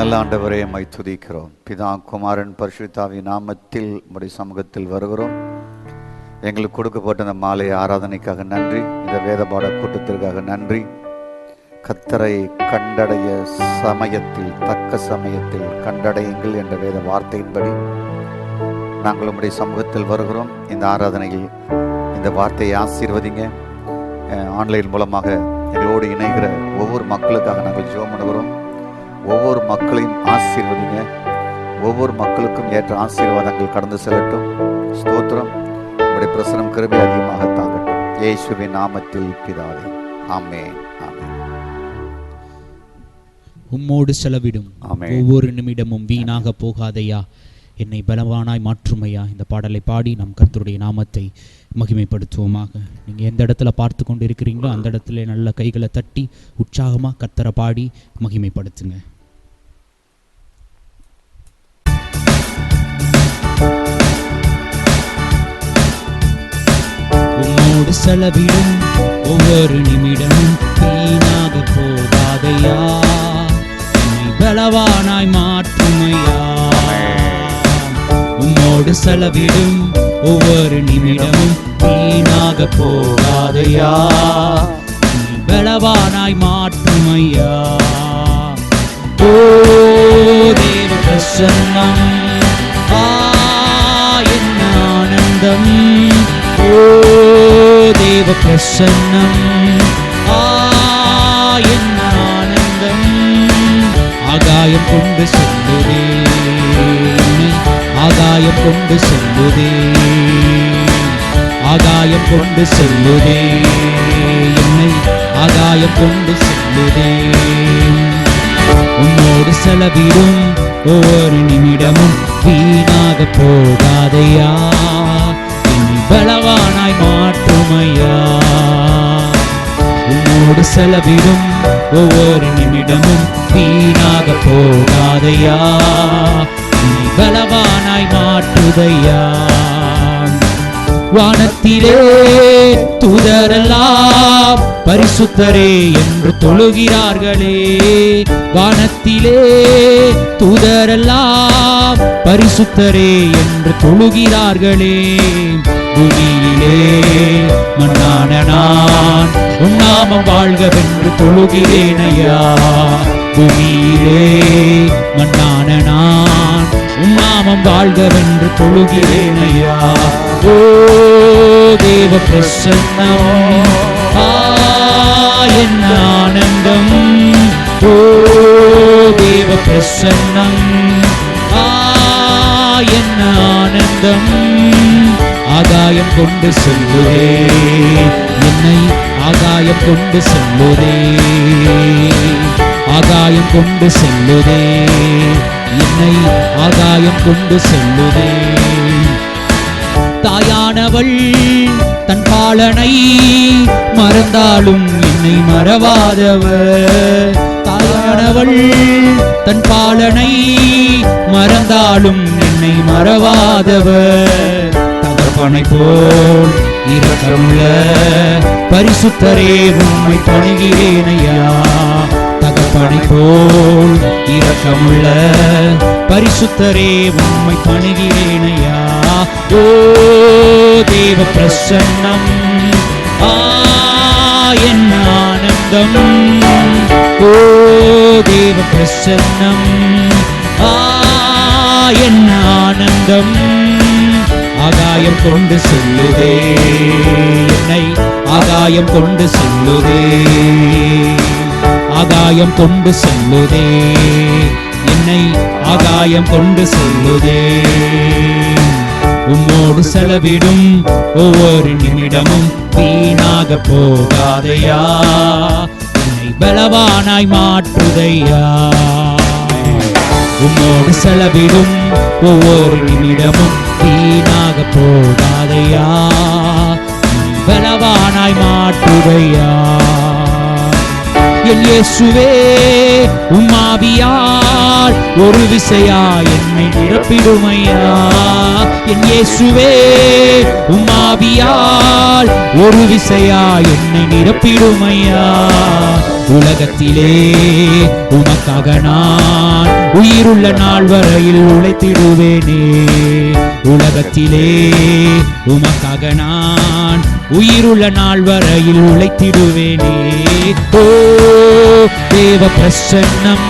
நல்ல ஆண்டவரே, உம்மை துதிக்கிறோம். பிதா, குமாரன், பரிசுத்தாவின் நாமத்தில் உம்முடைய சமூகத்தில் வருகிறோம். எங்களுக்கு கொடுக்கப்பட்ட இந்த மாலை ஆராதனைக்காக நன்றி. இந்த வேத பாட கூட்டத்திற்காக நன்றி. கர்த்தரை கண்டடைய சமயத்தில், தக்க சமயத்தில் கண்டடையுங்கள் என்ற வேத வார்த்தையின்படி நாங்கள் உம்முடைய சமூகத்தில் வருகிறோம். இந்த ஆராதனையில் இந்த வார்த்தையை ஆசீர்வதிங்க. ஆன்லைன் மூலமாக எங்களோடு இணைகிற ஒவ்வொரு மக்களுக்காக நாங்கள் ஜெபம் பண்ணுகிறோம். ஒவ்வொரு மக்களையும் ஆசீர்வதிங்க. ஒவ்வொரு மக்களுக்கும் ஏற்ற ஆசீர்வாதங்கள் கடந்து செல்லட்டும். ஸ்தோத்திரம். உம்முடைய பிரசனம் கிருபை அதிகமாக தாங்கட்டும். இயேசுவின் நாமத்தில் பிதாவே, ஆமென். உம்மோடு செலவிடும் ஒவ்வொரு நிமிடமும் வீணாக போகாதையா, என்னை பலவானாய் மாற்றுமையா. இந்த பாடலை பாடி நம் கர்த்தருடைய நாமத்தை மகிமைப்படுத்துவோமாக. நீங்கள் எந்த இடத்துல பார்த்து கொண்டு இருக்கிறீங்களோ அந்த இடத்துல நல்ல கைகளை தட்டி உற்சாகமாக கர்த்தரை பாடி மகிமைப்படுத்துங்க. உம்மோடு செலவிடும் ஒவ்வொரு நிமிடமும் வீணாக போகாதையா, என்னை பலவானாய் மாற்றுமையா. உம்மோடு செலவிடும் ஒவ்வொரு நிமிடமும் வீணாக போகாதையா, என்னை பலவானாய் மாற்றுமையா. ஓ தேவ பிரசன்னம், என்ன ஆனந்தம். ஓ தேவ பிரசன்னம், என்ன ஆனந்தம். ஆகாயம் கொண்டு செல்லுதே, ஆகாயம் கொண்டு செல்லுதே, ஆகாயம் கொண்டு செல்லுதே, என்னை ஆகாயம் கொண்டு செல்லுதே. உன்னோடு செலவிடும் ஒவ்வொரு நிமிடமும் வீணாக போகாதையா, என்னை பலவானாய் மாற்றுமையா. உன்னோடு செலவிடும் ஒவ்வொரு நிமிடமும் வீணாக போகாதையா, என்னை பலவானாய் மாற்றுதையா. வானத்திலே தூதரெல்லாம் பரிசுத்தரே என்று தொழுகிறார்களே, வானத்திலே தூதரெல்லாம் பரிசுத்தரே என்று தொழுகிறார்களே. பூமியிலே மண்ணான நான் உன் நாமம் வாழ்கவென்று தொழுகிறேனையா. பூமியிலே மண்ணான நான் உன் நாமம் வாழ்கவென்று தொழுகிறேனையா. ஓ தேவ பிரசன்னம், என்ன ஆனந்தம். ஓ தேவ பிரசன்னம், என்ன ஆனந்தம். ஆகாயம் கொண்டு செல்லுதே, என்னை ஆகாயம் கொண்டு செல்லுதே, ஆகாயம் கொண்டு செல்லுதே, என்னை ஆகாயம் கொண்டு செல்லுதே. தாயானவள் தன் பாலனை மறந்தாலும் என்னை மறவாதவர். தாயானவள் தன் பாலனை மறந்தாலும் என்னை மறவாதவர். தகப்பனை போல் இரக்கமுள்ள பரிசுத்தரே உம்மை பணிகிறேனையா. தகப்பனை போல் இரக்கமுள்ள பரிசுத்தரே உம்மை பணிகிறேனையா. ஓ தேவ பிரசன்னம், என்ன ஆனந்தம். ஓ தேவ பிரசன்னம், என்ன ஆனந்தம். ஆகாயம் கொண்டு செல்லுதே, என்னை ஆகாயம் கொண்டு செல்லுதே, ஆகாயம் கொண்டு செல்லுதே, என்னை ஆகாயம் கொண்டு செல்லுதே. உம்மோடு செலவிடும் ஒவ்வொரு நிமிடமும் வீணாக போகாதையா, என்னை பலவானாய் மாற்றுதையா. உம்மோடு செலவிடும் ஒவ்வொரு நிமிடமும் வீணாக போகாதையா, என்னை பலவானாய் மாற்றுதையா. என் இயேசுவே உம்மாவியால் ஒரு விசையா என்னை நிரப்பிடுமையா. என் இயேசுவே உம்மாவியால் ஒரு விசையா என்னை நிரப்பிடுமையா. உலகத்திலே உமக்காக நான் உயிருள்ள நாள் வரையில் உழைத்திடுவேனே. உலகத்திலே உமக்காக நான் உயிருள்ள நாள் வரையில் உழைத்திடுவேனே. ஓ தேவ பிரசன்னம்,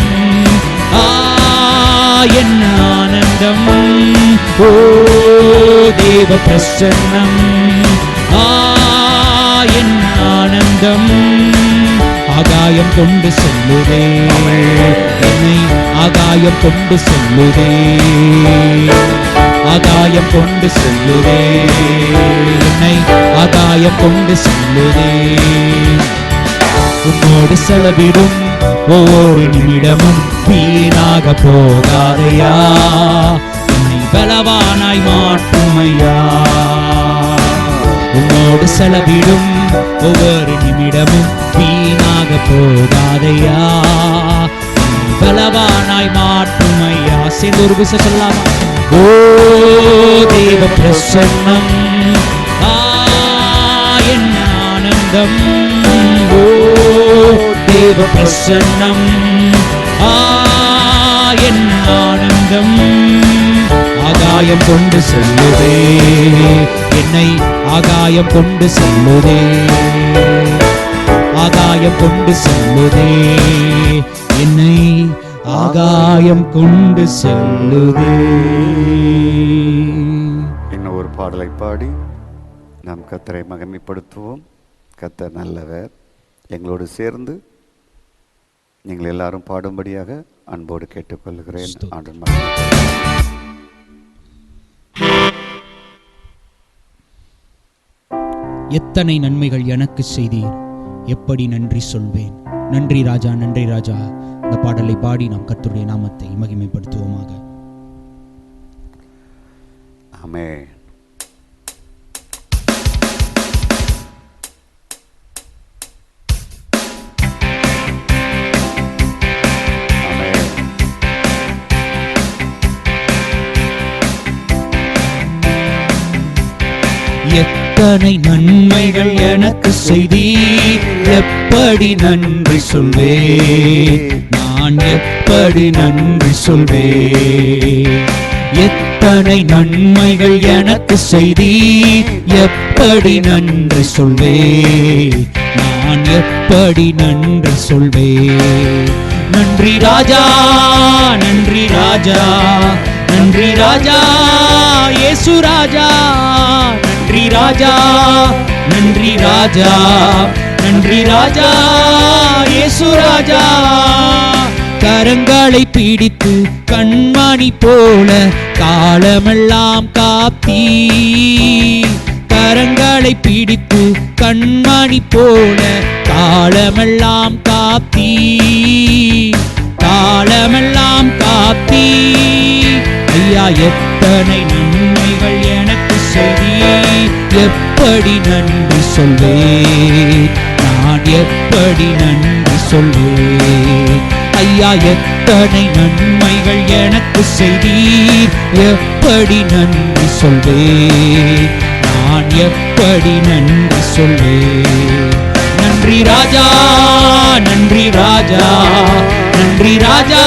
என்ன ஆனந்தம். ஓ தேவ பிரசன்னம், என்ன ஆனந்தம். ஆகாயம் கொண்டு செல்லுதே என்னை, ஆகாயம் கொண்டு செல்லுதே, ஆகாயம் கொண்டு செல்லுதே என்னை, ஆகாயம் கொண்டு செல்லுதே. உன்னோடு செலவிடும் ஒவ்வொரு நிமிடமும் வீணாக போகாதையா, என்னை பலவானாய் மாற்றுமையா. உன்னோடு செலவிடும் ஒவ்வொரு நிமிடமும் வீணாக போகாதையா, என்னை பலவானாய் மாற்றுமையா. சேர்ந்து ஒரு விசை சொல்லாமா? ஓ தேவ பிரசன்னம், என்ன ஆனந்தம். ஓ தேவ பிரசன்னம், என்ன ஆனந்தம். ஆகாயம் கொண்டு செல்லுதே என்னை, ஆகாயம் கொண்டு செல்லுதே, ஆகாயம் கொண்டு செல்லுதே என்னை, ஆகாயம் கொண்டு செல்லுதே. இன்னும் ஒரு பாடலை பாடி நாம் கர்த்தரை மகிமைப்படுத்துவோம். கர்த்தர் நல்லவர். எங்களோடு சேர்ந்து நீங்கள் எல்லாரும் பாடும்படியாக அன்போடு கேட்டுக்கொள்கிறேன். ஆண்டவர் எத்தனை நன்மைகள் எனக்கு செய்தீர், எப்படி நன்றி சொல்வேன். நன்றி ராஜா, நன்றி ராஜா. இந்த பாடலை பாடி நாம் கர்த்தருடைய நாமத்தை மகிமைப்படுத்துவோமாக. ஆமென். எத்தனை நன்மைகள் எனக்கு செய்தீர், எப்படி நன்றி சொல்வேன். நான் எப்படி நன்றி சொல்வேன். எத்தனை நன்மைகள் எனக்கு செய்தீர், எப்படி நன்றி சொல்வேன். நான் எப்படி நன்றி சொல்வேன். நன்றி ராஜா, நன்றி ராஜா, நன்றி ராஜா இயேசு ராஜா. நன்றி ராஜா, நன்றி ராஜா, நன்றி ராஜா இயேசு ராஜா. கரங்களை பிடித்து கண்மணி போல காலமெல்லாம் காத்தீ. கரங்களை பிடித்து கண்மணி போல காலமெல்லாம் காத்தீ, காலமெல்லாம் காத்தீ. ஐயா எத்தனை நன்மைகள் எனக்கு செய்தீர், எப்படி நன்றி சொல்வேன். நான் எப்படி நன்றி சொல்வேன். ஐயா எத்தனை நன்மைகள் எனக்கு செய்தீர், எப்படி நன்றி சொல்வேன். நான் எப்படி நன்றி சொல்வேன். நன்றி ராஜா, நன்றி ராஜா, நன்றி ராஜா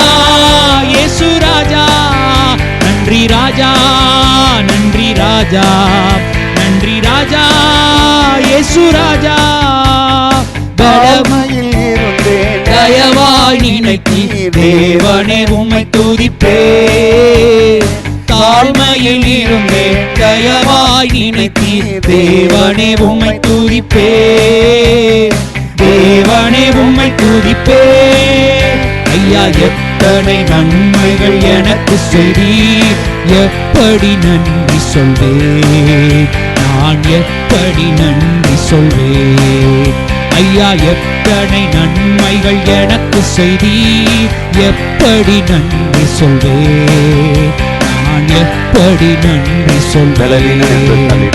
இயேசு ராஜா. நன்றி ராஜா, நன்றி ராஜா, நன்றி ராஜா இயேசு ராஜா. தாழ்மையில் இருந்தேன் தயவாய் நினைத்தி தேவனே உம்மை துதிப்பேன். தாழ்மையில் இருந்தேன் தயவாய் நினைத்தி தேவனே உம்மை துதிப்பேன். தேவனே உம்மை துதிப்பேன். ஐயா எத்தனை நன்மைகள் எனக்கு செய்தீர், எப்படி நன்றி சொல்வேன். நான் எப்படி நன்றி சொல்வேன். ஐயா எத்தனை நன்மைகள் எனக்கு செய்தீர், எப்படி நன்றி சொல்வேன். நான் எப்படி நன்றி சொல்வேன்.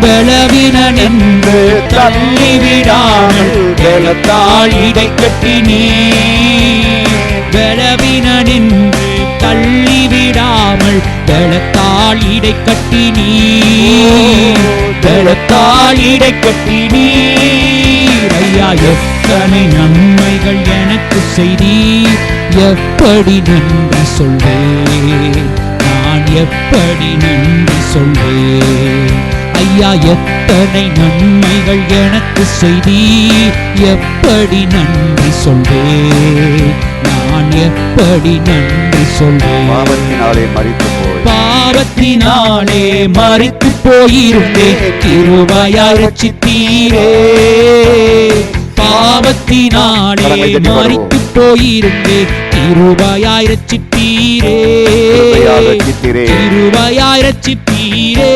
பலவீனன் என்று தள்ளிவிடாமல் பலத்தால் இடை கட்டினீர். பலவீனன் என்று தள்ளிவிடாமல் எங்கள் பலத்தால் இடை கட்டினீர், பலத்தால் இடை கட்டினீர். ஐயா எத்தனை நன்மைகள் எனக்கு செய்தீர், எப்படி நன்றி சொல்வேன், நான் எப்படி நன்றி சொல்வேன். ஐயா எத்தனை நன்மைகள் எனக்கு செய்தீர், எப்படி நன்றி சொல்வேன், நான் எப்படி நன்றி சொல்வேன். பாவத்தினாலே மரித்து போய், பாவத்தினாலே மரித்து போயிருந்தேன், கிருபையாய் ரட்சித்தீரே. பாவத்தினாலே மரித்து போயிருந்தேன், கிருபையாய் ரட்சித்தீரே, கிருபையாய் ரட்சித்தீரே.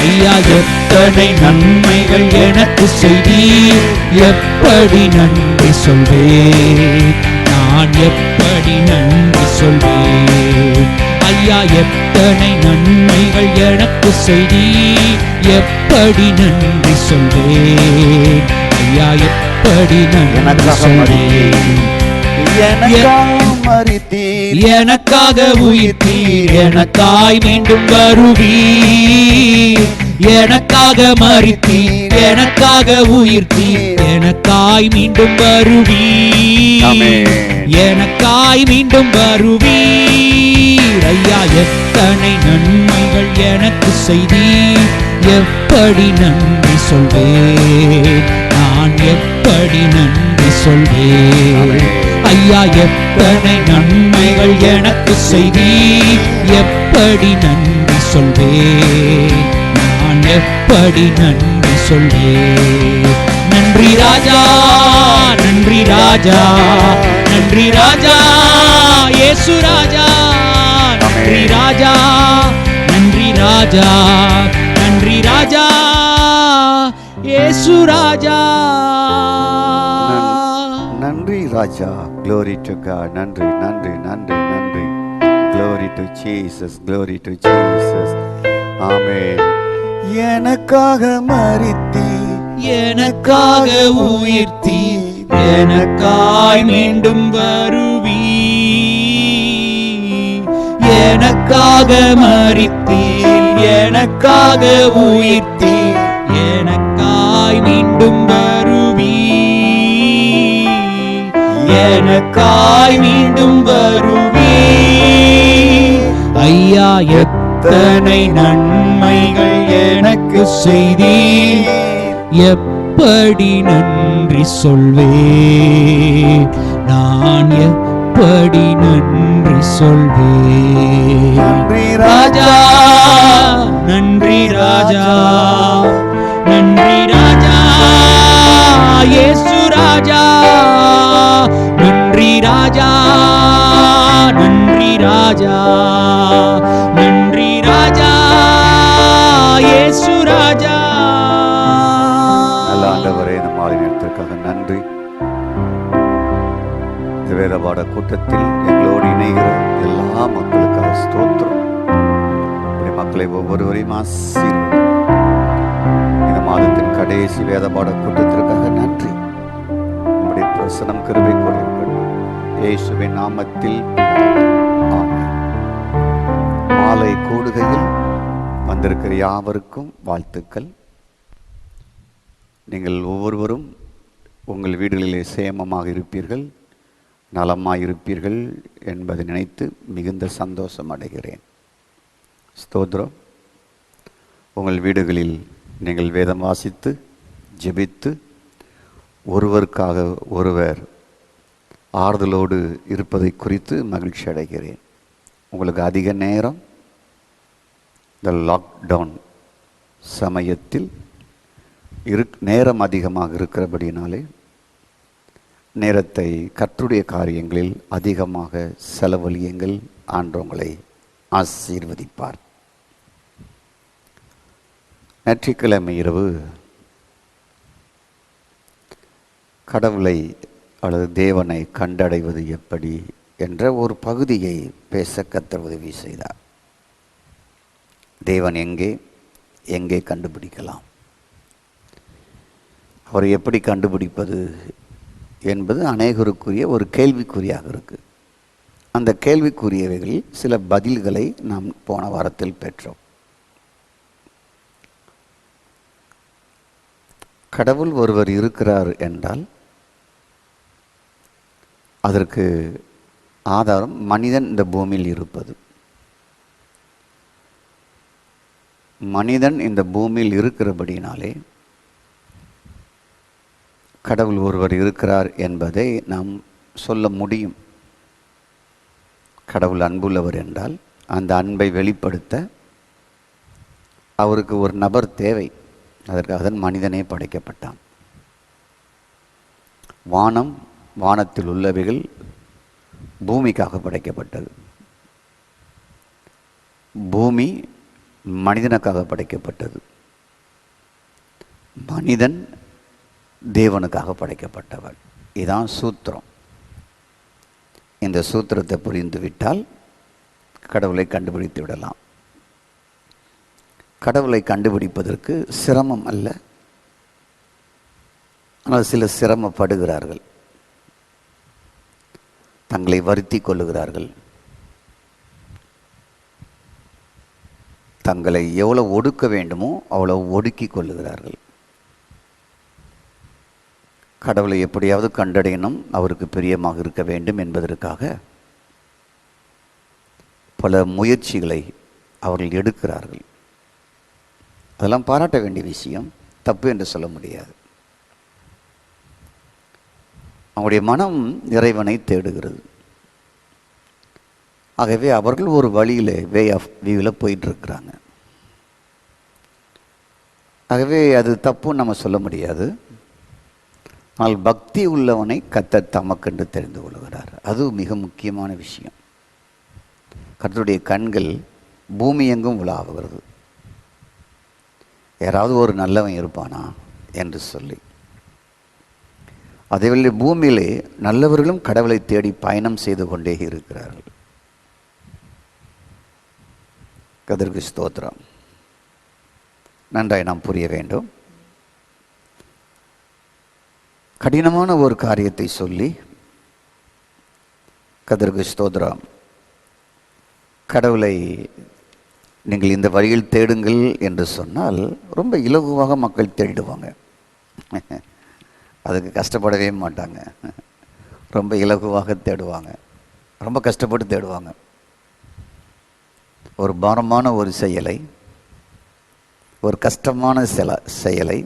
ஐயா எத்தனை நன்மைகள் எனக்கு செய்தீர், எப்படி நன்றி சொல்வேன், நான் எப்படி நன்றி சொல்வேன். ஐயா எத்தனை நன்மைகள் எனக்கு செய்தீர், எப்படி நன்றி சொல்வேன். ஐயா எப்படி நன்றி சொல்வேன். எனக்காக உயிர்த்தீர், எனக்காய் மீண்டும் வருவீர். எனக்காக மரித்தீர், எனக்காக உயிர்த்தீர், எனக்காய் மீண்டும் வருவீர், எனக்காய் மீண்டும் வருவீர். ஐயா எத்தனை நன்மைகள் எனக்கு செய்தீர், எப்படி நன்றி சொல்வேன், நான் எப்படி நன்றி சொல்வேன். ஐயா எத்தனை நன்மைகள் எனக்கு செய்தீர், எப்படி நன்றி சொல்வேன், நான் எப்படி நன்றி சொல்வேன். நன்றி ராஜா, நன்றி ராஜா, நன்றி ராஜா, இயேசு ராஜா. நன்றி ராஜா, நன்றி ராஜா, நன்றி ராஜா, இயேசு ராஜா. நன்றி ராஜா. Glory to God. நன்றி நன்றி நன்றி நன்றி. Glory to Jesus, glory to Jesus. ஆமென். எனக்காக மரித்தீர், எனக்காக உயிர்த்தீர், எனக்காய் மீண்டும் வருவீர். எனக்காக மரித்தீர், எனக்காக உயிர்த்தீர், எனக்காய் மீண்டும் வருவீர். எனக்காய் மீண்டும் வருவீர். ஐயா எத்தனை நன்மைகள் எனக்கு செய்தீர், எப்படி நன்றி சொல்வேன், நான் எப்படி நன்றி சொல்வேன். நன்றி ராஜா, நன்றி ராஜா, நன்றி ராஜா, இயேசு ராஜா. நன்றி ராஜா, நன்றி ராஜா, நன்றி ராஜா, இயேசு ராஜா. நல்ல ஆண்டவரே, இந்த மாலை நேரத்திற்காக நன்றி. இந்த வேதபாட கூட்டத்தில் எங்களோடு இணைகிற எல்லா மக்களுக்காக ஸ்தோத்திரம். இப்படி மக்களை ஒவ்வொருவரையும் ஆசீர்வதி. இந்த மாதத்தின் கடைசி வேதபாட கூட்டத்திற்காக நன்றி. உம்முடைய பிரசனம் கிருபை கூட இருக்கட்டும். இயேசுவின் நாமத்தில் ஆமென். மாலை கூடுகையில் வந்திருக்கிற யாவருக்கும் வாழ்த்துக்கள். நீங்கள் ஒவ்வொருவரும் உங்கள் வீடுகளிலே சேமமாக இருப்பீர்கள், நலமாக இருப்பீர்கள் என்பதை நினைத்து மிகுந்த சந்தோஷம் அடைகிறேன். ஸ்தோத்திரம். உங்கள் வீடுகளில் நீங்கள் வேதம் வாசித்து ஜெபித்து ஒருவருக்காக ஒருவர் ஆறுதலோடு இருப்பதை குறித்து மகிழ்ச்சி அடைகிறேன். உங்களுக்கு அதிக நேரம் இந்த லாக்டவுன் சமயத்தில் நேரம் அதிகமாக இருக்கிறபடினாலே நேரத்தை கர்த்தருடைய காரியங்களில் அதிகமாக செலவழியுங்கள். ஆண்டவங்களை ஆசீர்வதிப்பார். ஞாயிற்றுக்கிழமை இரவு கடவுளை அல்லது தேவனை கண்டடைவது எப்படி என்ற ஒரு பகுதியை பேச கர்த்தர் உதவி செய்தார். தேவன் எங்கே கண்டுபிடிக்கலாம், அவரை எப்படி கண்டுபிடிப்பது என்பது அநேகருக்குரிய ஒரு கேள்விக்குறியாக இருக்குது. அந்த கேள்விக்குரியவைகளில் சில பதில்களை நாம் போன வாரத்தில் பெற்றோம். கடவுள் ஒருவர் இருக்கிறார் என்றால் அதற்கு ஆதாரம் மனிதன் இந்த பூமியில் இருப்பது. மனிதன் இந்த பூமியில் இருக்கிறபடினாலே கடவுள் ஒருவர் இருக்கிறார் என்பதை நாம் சொல்ல முடியும். கடவுள் அன்புள்ளவர் என்றால் அந்த அன்பை வெளிப்படுத்த அவருக்கு ஒரு நபர் தேவை. அதற்காக மனிதனே படைக்கப்பட்டான். வானத்தில் உள்ளவைகள் பூமிக்காக படைக்கப்பட்டது. பூமி மனிதனுக்காக படைக்கப்பட்டது. மனிதன் தேவனுக்காக படைக்கப்பட்டவர். இதுதான் சூத்திரம். இந்த சூத்திரத்தை புரிந்துவிட்டால் கடவுளை கண்டுபிடித்து விடலாம். கடவுளை கண்டுபிடிப்பதற்கு சிரமம் அல்ல, ஆனால் சிலர் சிரமப்படுகிறார்கள், தங்களை வருத்தி கொள்ளுகிறார்கள், தங்களை எவ்வளவு ஒடுக்க வேண்டுமோ அவ்வளவு ஒடுக்கி கொள்ளுகிறார்கள். கடவுளை எப்படியாவது கண்டடையணும், அவருக்கு பிரியமாக இருக்க வேண்டும் என்பதற்காக பல முயற்சிகளை அவர்கள் எடுக்கிறார்கள். அதெல்லாம் பாராட்ட வேண்டிய விஷயம், தப்பு என்று சொல்ல முடியாது. அவங்களுடைய மனம் இறைவனை தேடுகிறது. ஆகவே அவர்கள் ஒரு வழியில் வே ஆஃப் வியூவில் போயிட்டுருக்கிறாங்க. ஆகவே அது தப்புன்னு நம்ம சொல்ல முடியாது. ஆனால் பக்தி உள்ளவனை கர்த்தர் தமக்கென்று தெரிந்து கொள்கிறார். அது மிக முக்கியமான விஷயம். கர்த்தருடைய கண்கள் பூமி எங்கும் உலாவுகிறது. யாராவது ஒரு நல்லவன் இருப்பானா என்று சொல்லி. அதேவேளை பூமியிலே நல்லவர்களும் கடவுளை தேடி பயணம் செய்து கொண்டே இருக்கிறார்கள். கர்த்தருக்கு ஸ்தோத்திரம். நன்றாய் நாம் புரிய வேண்டும். கடினமான ஒரு காரியத்தை சொல்லி கர்த்தருக்கு ஸ்தோத்திரம், கடவுளை நீங்கள் இந்த வழியில் தேடுங்கள் என்று சொன்னால் ரொம்ப இலகுவாக மக்கள் தேடிடுவாங்க. அதுக்கு கஷ்டப்படவே மாட்டாங்க. ரொம்ப இலகுவாக தேடுவாங்க, ரொம்ப கஷ்டப்பட்டு தேடுவாங்க. ஒரு பாரமான ஒரு செயலை, ஒரு கஷ்டமான செயலை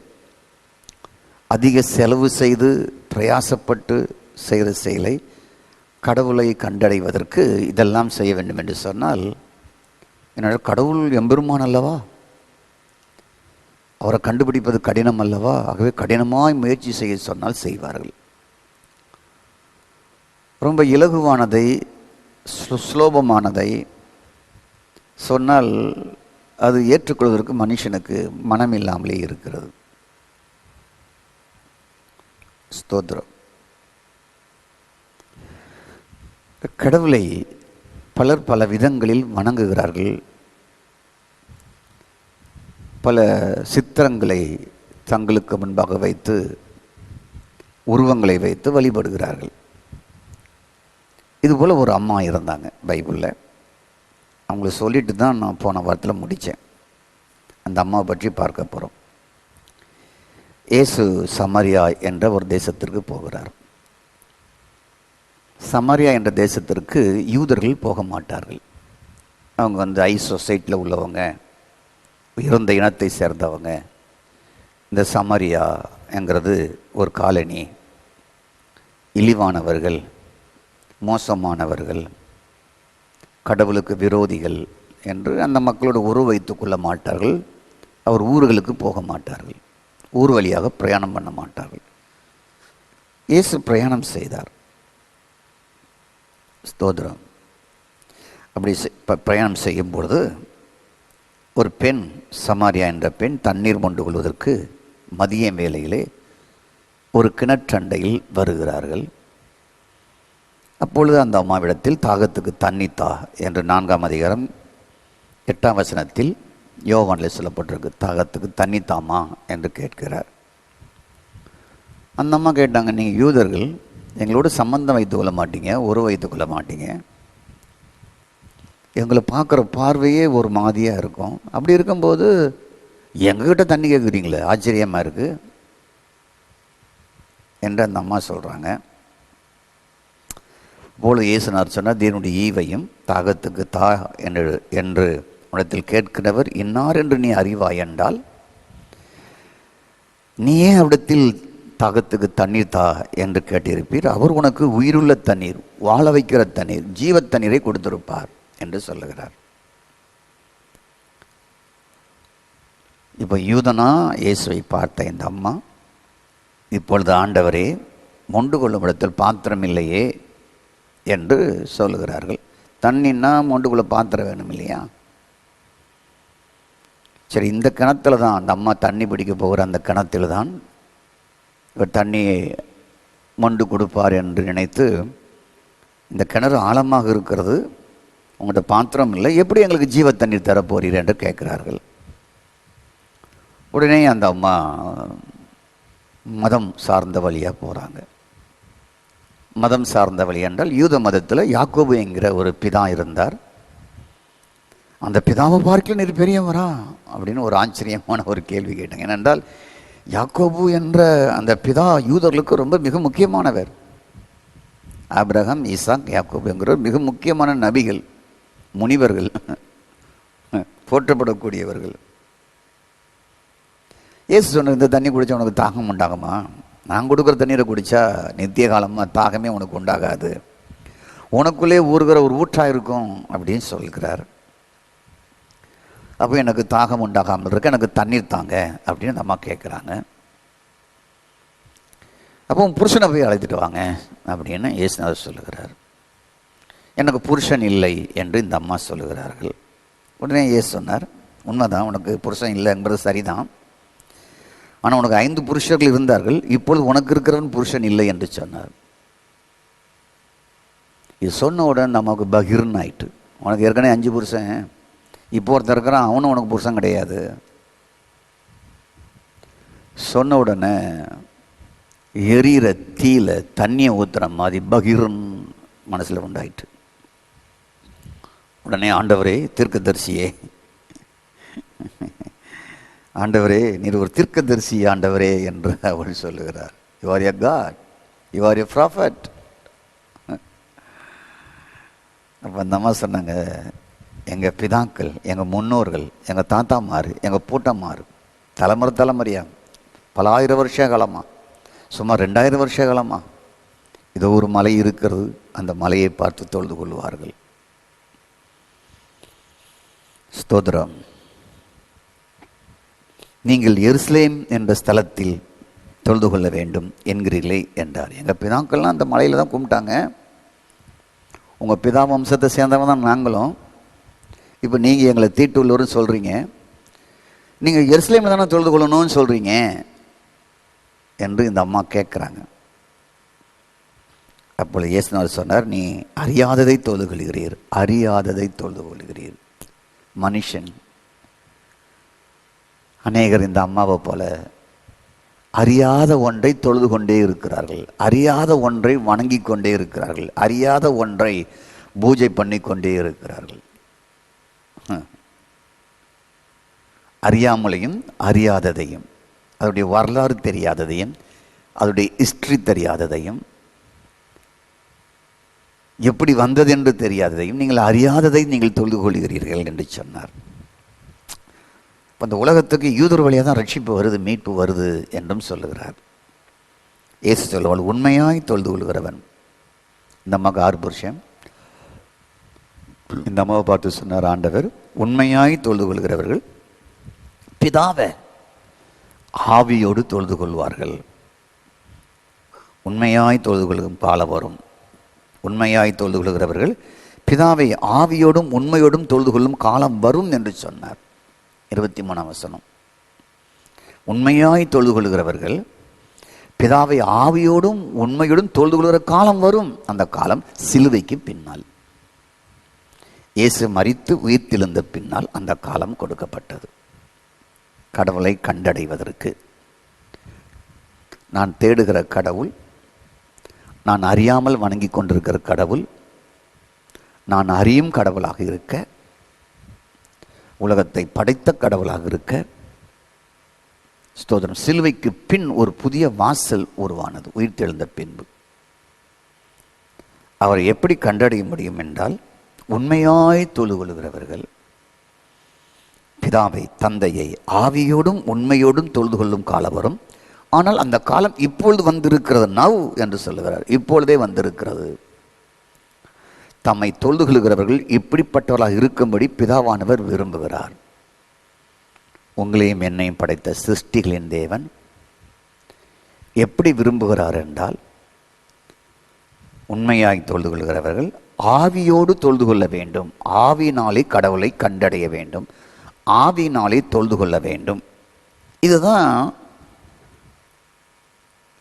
அதிக செலவு செய்து பிரயாசப்பட்டு செய்கிற செயலை கடவுளை கண்டடைவதற்கு இதெல்லாம் செய்ய வேண்டும் என்று சொன்னால், என்னோட கடவுள் எம்பெருமான் அல்லவா, அவரை கண்டுபிடிப்பது கடினம் அல்லவா, ஆகவே கடினமாய் முயற்சி செய்ய சொன்னால் செய்வார்கள். ரொம்ப இலகுவானதை சுலோபமானதை சொன்னால் அது ஏற்றுக்கொள்வதற்கு மனுஷனுக்கு மனம் இல்லாமலே இருக்கிறது. ஸ்தோத்திரம். கடவுளை பலர் பல விதங்களில் வணங்குகிறார்கள். பல சித்திரங்களை தங்களுக்கு முன்பாக வைத்து, உருவங்களை வைத்து வழிபடுகிறார்கள். இதுபோல் ஒரு அம்மா இருந்தாங்க பைபிளில். அவங்கள சொல்லிட்டு தான் நான் போன வாரத்தில் முடித்தேன். அந்த அம்மாவை பற்றி பார்க்க போகிறோம். இயேசு சமாரியா என்ற ஒரு தேசத்திற்கு போகிறார். சமாரியா என்ற தேசத்திற்கு யூதர்கள் போக மாட்டார்கள். அவங்க ஹை சொசைட்டியில் உள்ளவங்க, உயர்ந்த இனத்தை சேர்ந்தவங்க. இந்த சமாரியா என்கிறது ஒரு காலனி, இழிவானவர்கள், மோசமானவர்கள், கடவுளுக்கு விரோதிகள் என்று அந்த மக்களோட உறவு வைத்துக் கொள்ள மாட்டார்கள். அவர் ஊர்களுக்கு போக மாட்டார்கள், ஊர் வழியாக பிரயாணம் பண்ண மாட்டார்கள். இயேசு பிரயாணம் செய்தார். ஸ்தோத்திரம். அப்படி பிரயாணம் செய்யும் பொழுது ஒரு பெண், சமாரியா என்ற பெண் தண்ணீர் மொண்டு கொள்வதற்கு மதிய வேளையிலே ஒரு கிணற்றண்டையில் வருகிறார்கள். அப்பொழுது அந்த அம்மாவிடத்தில் தாகத்துக்கு தண்ணி தா என்று 4ஆம் அதிகாரம் 8ஆம் வசனத்தில் யோவானில் சொல்லப்பட்டிருக்கு. தாகத்துக்கு தண்ணி தாமா என்று கேட்கிறார். அந்த அம்மா கேட்டாங்க, நீங்கள் யூதர்கள் எங்களோட சம்பந்தம் வைத்து கொள்ள மாட்டீங்க, உறவு வைத்து கொள்ள மாட்டீங்க, எங்களை பார்க்குற பார்வையே ஒரு மாதிரியாக இருக்கும். அப்படி இருக்கும்போது எங்ககிட்ட தண்ணி கேட்குறீங்களே, ஆச்சரியமாக இருக்குது என்று அந்த அம்மா சொல்கிறாங்க. போல இயேசுனார் சொன்னார், தேவனுடைய ஈவையும் தாகத்துக்கு தா என்று உடத்தில் கேட்கிறவர் இன்னார் என்று நீ அறிவாய் என்றால், நீயே அவிடத்தில் தாகத்துக்கு தண்ணீர் தா என்று கேட்டிருப்பீர். அவர் உனக்கு உயிருள்ள தண்ணீர், வாழ வைக்கிற தண்ணீர், ஜீவ தண்ணீரை கொடுத்திருப்பார் என்று சொல்லுகிறார். இப்போ யூதனா இயேசுவை பார்த்த இந்த அம்மா இப்பொழுது, ஆண்டவரே மொண்டு கொள்ளும் இடத்தில் பாத்திரம் இல்லையே என்று சொல்லுகிறார்கள். தண்ணின்னா மொண்டு கொள்ள பாத்திரம் வேணும் இல்லையா? சரி, இந்த கிணத்துல தான் அந்த அம்மா தண்ணி பிடிக்க போகிற அந்த கிணத்தில் தான் இவர் தண்ணியை மொண்டு கொடுப்பார் என்று நினைத்து, இந்த கிணறு ஆழமாக இருக்கிறது, உங்கள்கிட்ட பாத்திரம் இல்லை, எப்படி எங்களுக்கு ஜீவ தண்ணீர் தரப்போறீர் என்று கேட்கிறார்கள். உடனே அந்த அம்மா மதம் சார்ந்த வழியாக போகிறாங்க. மதம் சார்ந்த வழி என்றால், யூத மதத்தில் யாக்கோபு என்கிற ஒரு பிதா இருந்தார். அந்த பிதாவை பார்க்கல நீர் பெரியவரா அப்படின்னு ஒரு ஆச்சரியமான ஒரு கேள்வி கேட்டாங்க. ஏனென்றால் யாக்கோபு என்ற அந்த பிதா யூதர்களுக்கு ரொம்ப மிக முக்கியமானவர். ஆபிரகாம், ஈசாக், யாக்கோபு என்கிற மிக முக்கியமான நபிகள், முனிவர்கள், போற்றப்படக்கூடியவர்கள். இயேசு சொன்ன, இந்த தண்ணி குடித்தா உனக்கு தாகம் உண்டாகுமா? நான் கொடுக்குற தண்ணீரை குடித்தா நித்திய காலமாக தாகமே உனக்கு உண்டாகாது, உனக்குள்ளே ஊறுகிற ஒரு ஊற்றாக இருக்கும் அப்படின்னு சொல்கிறார். அப்போ எனக்கு தாகம் உண்டாகாமல் இருக்க, எனக்கு தண்ணீர் தாங்க அப்படின்னு அந்த அம்மா கேட்குறாங்க. அப்போ புருஷனை போய் அழைத்துட்டு வாங்க அப்படின்னு இயேசுநாதர் சொல்லுகிறார். எனக்கு புருஷன் இல்லை என்று இந்த அம்மா சொல்லுகிறார்கள். உடனே இயேசு சொன்னார், உண்மைதான், உனக்கு புருஷன் இல்லை என்பது சரிதான், ஆனால் உனக்கு 5 புருஷர்கள் இருந்தார்கள், இப்பொழுது உனக்கு இருக்கிறவன் புருஷன் இல்லை என்று சொன்னார். இது சொன்ன உடனே நமக்கு பகிர்னு ஆயிட்டு, உனக்கு ஏற்கனவே 5 புருஷன், இப்போ ஒருத்தர் இருக்கிறான், அவனும் உனக்கு புருஷன் கிடையாது. சொன்ன உடனே எரியிற தீயில தண்ணியை ஊற்றுற மாதிரி பகிர்ன் மனசில் உண்டாயிட்டு. உடனே, ஆண்டவரே தீர்க்கதரிசியே, ஆண்டவரே நீர் ஒரு தீர்க்கதரிசி ஆண்டவரே என்று அவள் சொல்லுகிறார். You are a god, you are a prophet. அப்போ அந்த அம்மா சொன்னாங்க, எங்கள் பிதாக்கள், எங்கள் முன்னோர்கள், எங்கள் தாத்தாமார், எங்கள் பூட்டம்மார், தலைமுறையாக பல 1000 வருஷ காலமாக, சுமார் 2000 வருஷ காலமாக இதோ ஒரு மலை இருக்கிறது, அந்த மலையை பார்த்து தொழுது கொள்வார்கள். ஸ்தோத்திரம். நீங்கள் எருசலேம் என்ற ஸ்தலத்தில் தொழுது கொள்ள வேண்டும் என்கிறீர்களே என்றார். எங்கள் பிதாக்கள்லாம் அந்த மலையில் தான் கும்பிட்டாங்க, உங்கள் பிதா வம்சத்தை சேர்ந்தவன் தான் நாங்களும், இப்போ நீங்கள் எங்களை தீட்டுள்ளவர்னு சொல்கிறீங்க, நீங்கள் எருசலேமில் தானே தொழுது கொள்ளணும்னு சொல்கிறீங்க என்று இந்த அம்மா கேட்குறாங்க. அப்பொழுது இயேசுநாதர் சொன்னார், நீ அறியாததை தொழுது கொள்கிறீர், அறியாததை தொழுது கொள்கிறீர். மனுஷன் அநேகர் இந்த அம்மாவை போல அறியாத ஒன்றை தொழுது கொண்டே இருக்கிறார்கள், அறியாத ஒன்றை வணங்கி கொண்டே இருக்கிறார்கள், அறியாத ஒன்றை பூஜை பண்ணி கொண்டே இருக்கிறார்கள். அறியாமலையும் அறியாததையும், அதனுடைய வரலாறு தெரியாததையும், அதனுடைய ஹிஸ்டரி தெரியாததையும், எப்படி வந்தது என்று தெரியாததையும் நீங்கள் அறியாததை நீங்கள் தொழுது கொள்கிறீர்கள் என்று சொன்னார். இப்போ இந்த உலகத்துக்கு யூதர் வழியாக தான் ரட்சிப்பு வருது, மீட்பு வருது என்றும் சொல்லுகிறார். இயேசு சொல்லுவாள், உண்மையாய் தொழுது கொள்கிறவன். இந்த அம்மாவுக்கு 6 புருஷன். இந்த அம்மாவை பார்த்து சொன்னார் ஆண்டவர், உண்மையாய் தொழுது கொள்கிறவர்கள் பிதாவை ஆவியோடு தொழுது கொள்வார்கள். உண்மையாய் தொழுது கொள்ளும் காலம் வரும். உண்மையாய் தொழுது கொள்கிறவர்கள் பிதாவை ஆவியோடும் உண்மையோடும் தொழுது கொள்ளும் காலம் வரும் என்று சொன்னார். 23ஆம் வசனம். உண்மையாய் தொழுது கொள்கிறவர்கள் பிதாவை ஆவியோடும் உண்மையோடும் தொழுது கொள்கிற காலம் வரும். அந்த காலம் சிலுவைக்கு பின்னால், இயேசு மரித்து உயிர்த்தெழுந்த பின்னால் அந்த காலம் கொடுக்கப்பட்டது. கடவுளை கண்டடைவதற்கு நான் தேடுகிற கடவுள், நான் அறியாமல் வணங்கி கொண்டிருக்கிற கடவுள், நான் அறியும் கடவுளாக இருக்க, உலகத்தை படைத்த கடவுளாக இருக்க. ஸ்தோத்திரம். சிலுவைக்கு பின் ஒரு புதிய வாசல் உருவானது உயிர்த்தெழுந்த பின்பு. அவரை எப்படி கண்டடைய முடியும் என்றால், உண்மையாய் தொழுது கொள்கிறவர்கள் பிதாவை, தந்தையை ஆவியோடும் உண்மையோடும் தொழுது கொள்ளும் காலம் வரும். ஆனால் அந்த காலம் இப்பொழுது வந்திருக்கிறது. நவ் என்று சொல்லுகிறார். இப்பொழுதே வந்திருக்கிறது. தம்மை தொழுது கொள்கிறவர்கள் இப்படிப்பட்டவர்களாக இருக்கும்படி பிதாவானவர் விரும்புகிறார். உங்களையும் என்னையும் படைத்த சிருஷ்டிகளின் தேவன் எப்படி விரும்புகிறார் என்றால், உண்மையாய் தொழுது கொள்கிறவர்கள் ஆவியோடு தொழுது கொள்ள வேண்டும். ஆவியினாலே கடவுளை கண்டடைய வேண்டும். ஆவியினாலே தொழுது கொள்ள வேண்டும். இதுதான்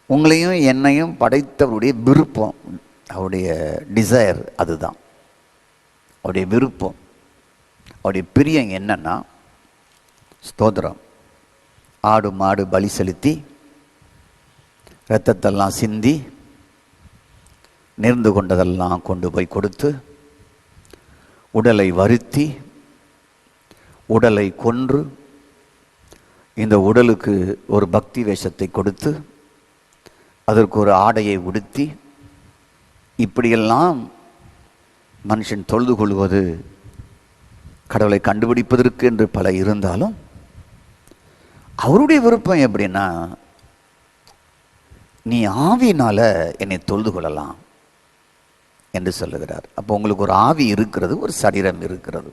உங்களையும் என்னையும் படைத்தவருடைய விருப்பம், அவருடைய டிசையர். அதுதான் அவருடைய விருப்பம், அவருடைய பிரியம். என்னன்னா, ஸ்தோத்திரம், ஆடு மாடு பலி செலுத்தி இரத்தத்தெல்லாம் சிந்தி நேர்ந்து கொண்டதெல்லாம் கொண்டு போய் கொடுத்து, உடலை வருத்தி உடலை கொன்று இந்த உடலுக்கு ஒரு பக்தி வேஷத்தை கொடுத்து அதற்கு ஒரு ஆடையை உடுத்தி, இப்படியெல்லாம் மனுஷன் தொழுது கொள்வது கடவுளை கண்டுபிடிப்பதற்கு என்று பல இருந்தாலும், அவருடைய விருப்பம் எப்படின்னா, நீ ஆவியினால என்னை தொழுது கொள்ளலாம் என்று சொல்லுகிறார். அப்போ உங்களுக்கு ஒரு ஆவி இருக்கிறது, ஒரு சரீரம் இருக்கிறது,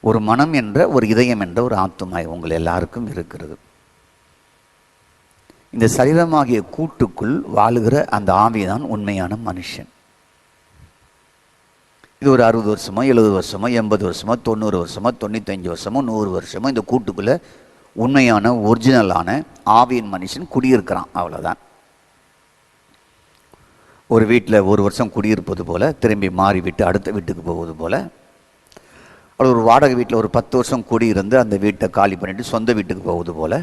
ஒரு மனம் என்ற, ஒரு இதயம் என்ற ஒரு ஆத்துமாய் உங்கள் எல்லாருக்கும் இருக்கிறது. இந்த சரீரமாகிய கூட்டுக்குள் வாழுகிற அந்த ஆவிதான் உண்மையான மனுஷன். இது ஒரு 60 வருஷமோ 70 வருஷமோ 80 வருஷமோ 90 வருஷமோ 95 வருஷமோ 100 வருஷமோ இந்த கூட்டுக்குள்ள உண்மையான ஒரிஜினலான ஆவியின் மனுஷன் குடியிருக்கிறான். அவ்வளோதான். ஒரு வீட்டில் 1 வருஷம் குடியிருப்பது போல, திரும்பி மாறிவிட்டு அடுத்த வீட்டுக்கு போவது போல, ஒரு வாடகை வீட்டில் ஒரு 10 வருஷம் குடியிருந்து அந்த வீட்டை காலி பண்ணிட்டு சொந்த வீட்டுக்கு போவது போல,